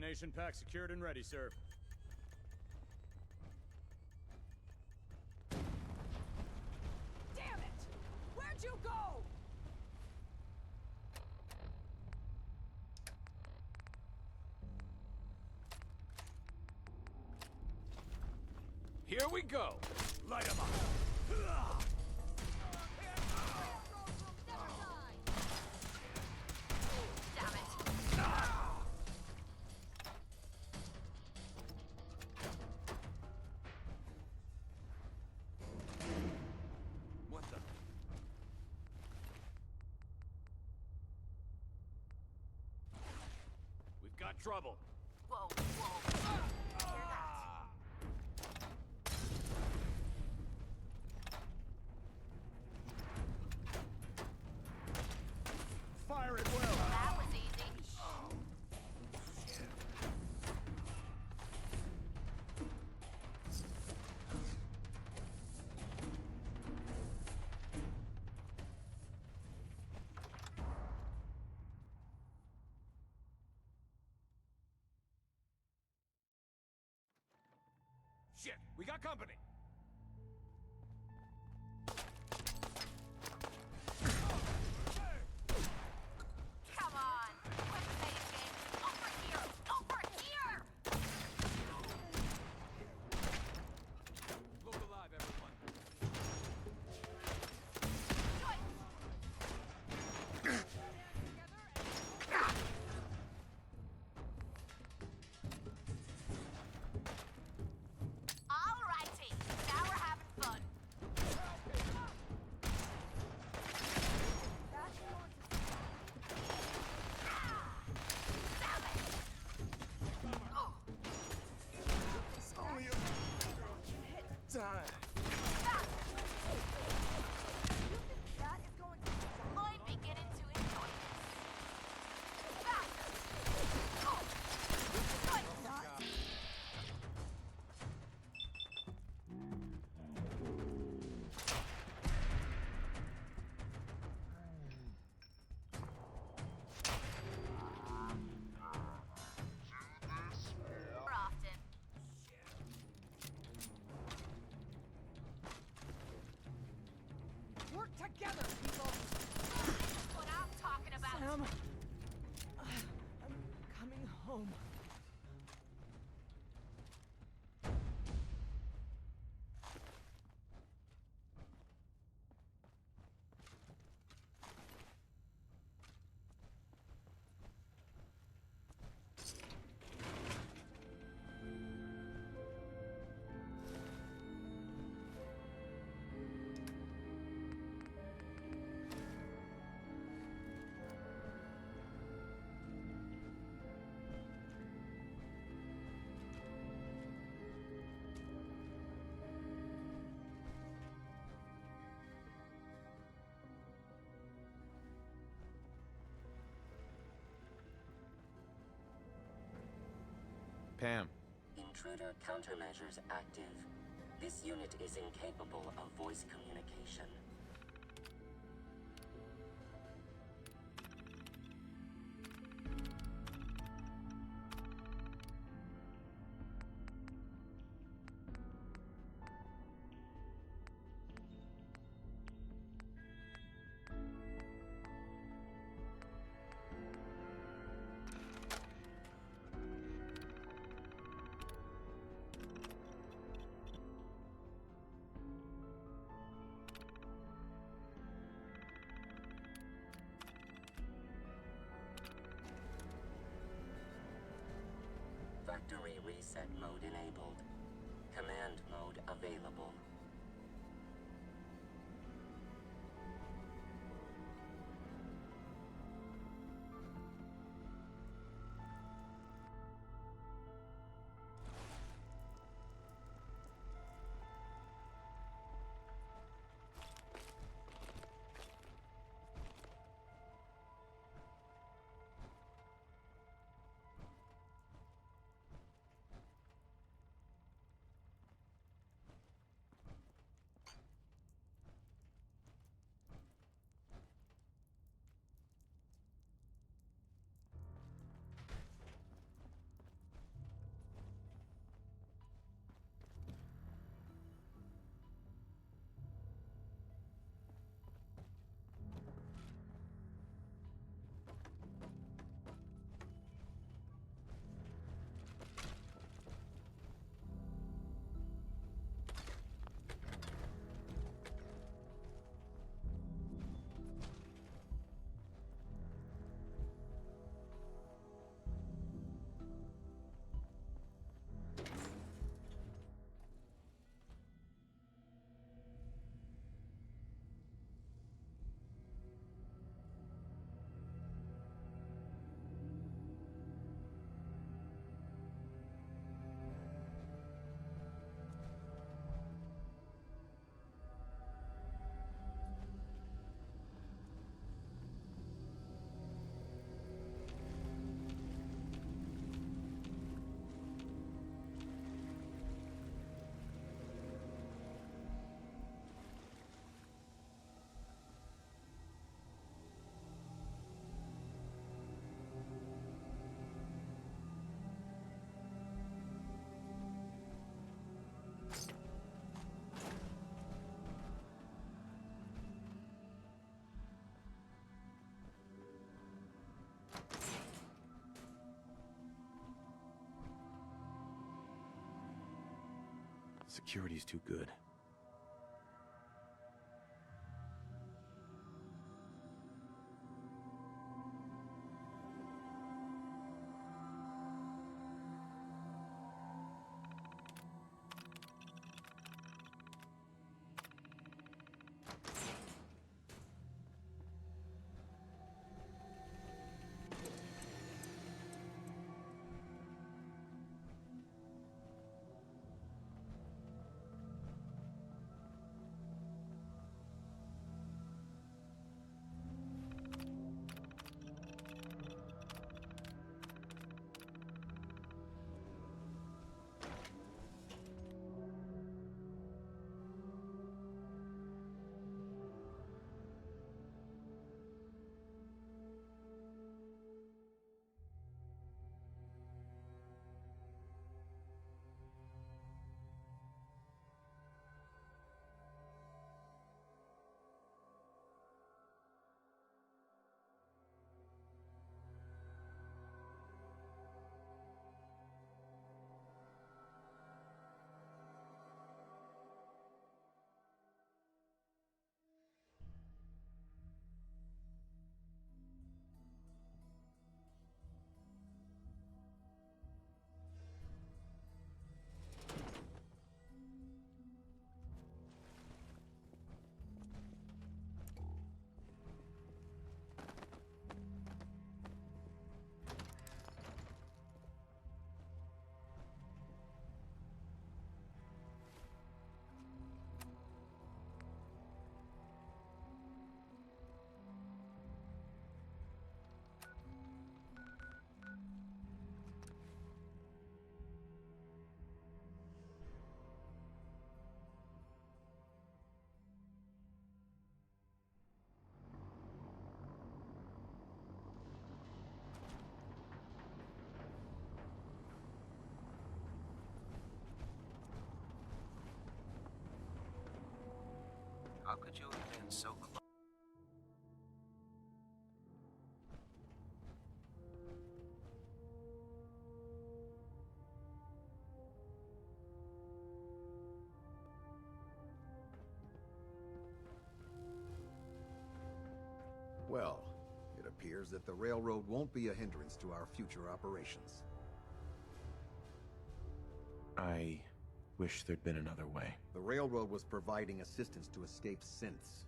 Detonation pack secured and ready, sir. Damn it! Where'd you go? Here we go! Light 'em up! Damn it! What the? We've got trouble. Whoa, whoa. Hear that? Fire it well! That was easy. Shit, we got company! Come on. Quit faking. Over here. Over here. Look alive, everyone. Alrighty. Now we're having fun. Time. That is going to might be getting too enjoy this. Faster. Oh. More often. Work together, people! That's what I'm talking about! Sam, I'm coming home. Pam. Intruder countermeasures active. This unit is incapable of voice communication. Factory reset mode enabled. Command mode available. Security's too good. How could you have been so close? Well, it appears that the railroad won't be a hindrance to our future operations. I wish there'd been another way. The railroad was providing assistance to escaped synths,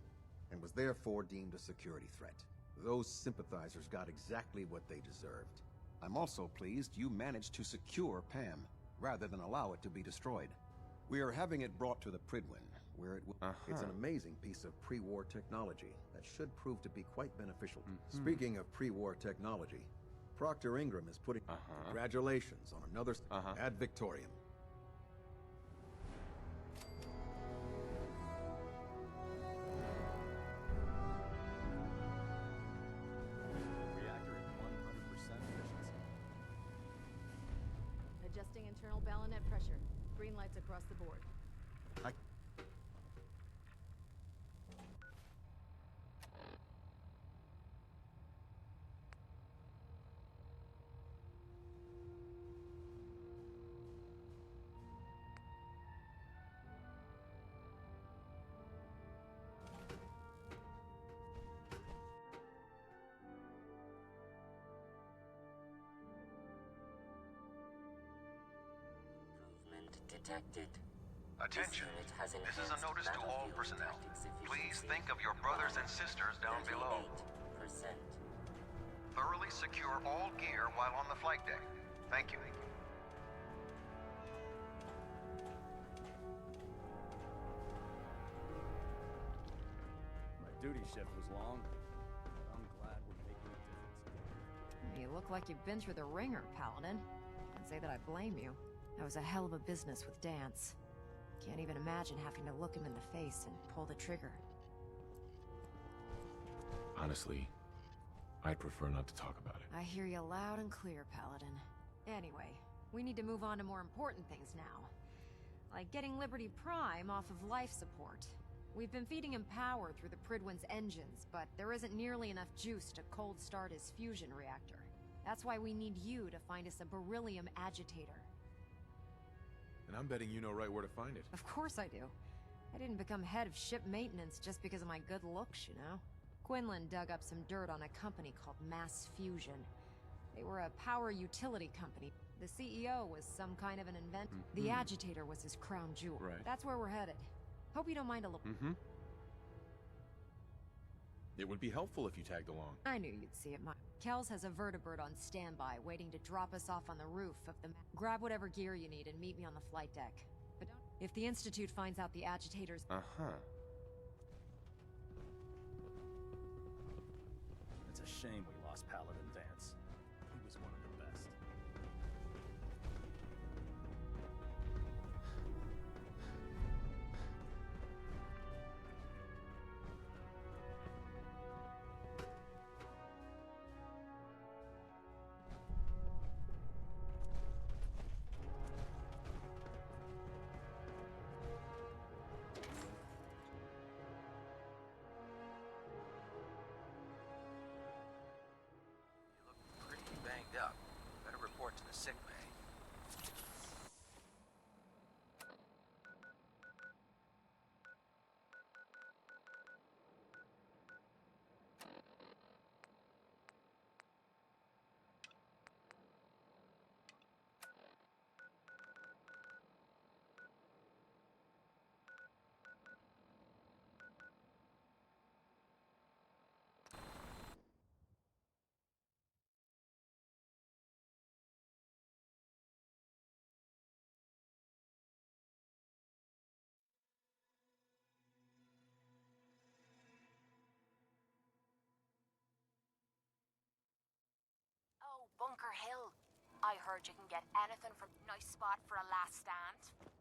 and was therefore deemed a security threat. Those sympathizers got exactly what they deserved. I'm also pleased you managed to secure Pam, rather than allow it to be destroyed. We are having it brought to the Pridwin, where it will... It's an amazing piece of pre-war technology that should prove to be quite beneficial. Speaking of pre-war technology, Proctor Ingram is putting... Congratulations on another... Ad Victoriam. Reactor at 100% efficiency. Adjusting internal ballonet pressure. Green lights across the board. Detected. Attention. This is a notice to all personnel. Please think of your brothers and sisters down below. Thoroughly secure all gear while on the flight deck. Thank you. My duty shift was long, but I'm glad we're making a difference. You look like you've been through the ringer, Paladin. Can't say that I blame you. That was a hell of a business with Dance. Can't even imagine having to look him in the face and pull the trigger. Honestly, I'd prefer not to talk about it. I hear you loud and clear, Paladin. Anyway, we need to move on to more important things now. Like getting Liberty Prime off of life support. We've been feeding him power through the Pridwin's engines, but there isn't nearly enough juice to cold start his fusion reactor. That's why we need you to find us a beryllium agitator. And I'm betting you know right where to find it. Of course I do. I didn't become head of ship maintenance just because of my good looks, you know? Quinlan dug up some dirt on a company called Mass Fusion. They were a power utility company. The CEO was some kind of an inventor. The agitator was his crown jewel. Right. That's where we're headed. Hope you don't mind a little... It would be helpful if you tagged along. I knew you'd see it, Kells has a vertibird on standby, waiting to drop us off on the roof of the... Grab whatever gear you need and meet me on the flight deck. But don't... If the Institute finds out the agitators... It's a shame we lost Paladin Vance. He was one of the best. Up. Better report to the sick bay. Bunker Hill. I heard you can get anything from nice spot for a last stand.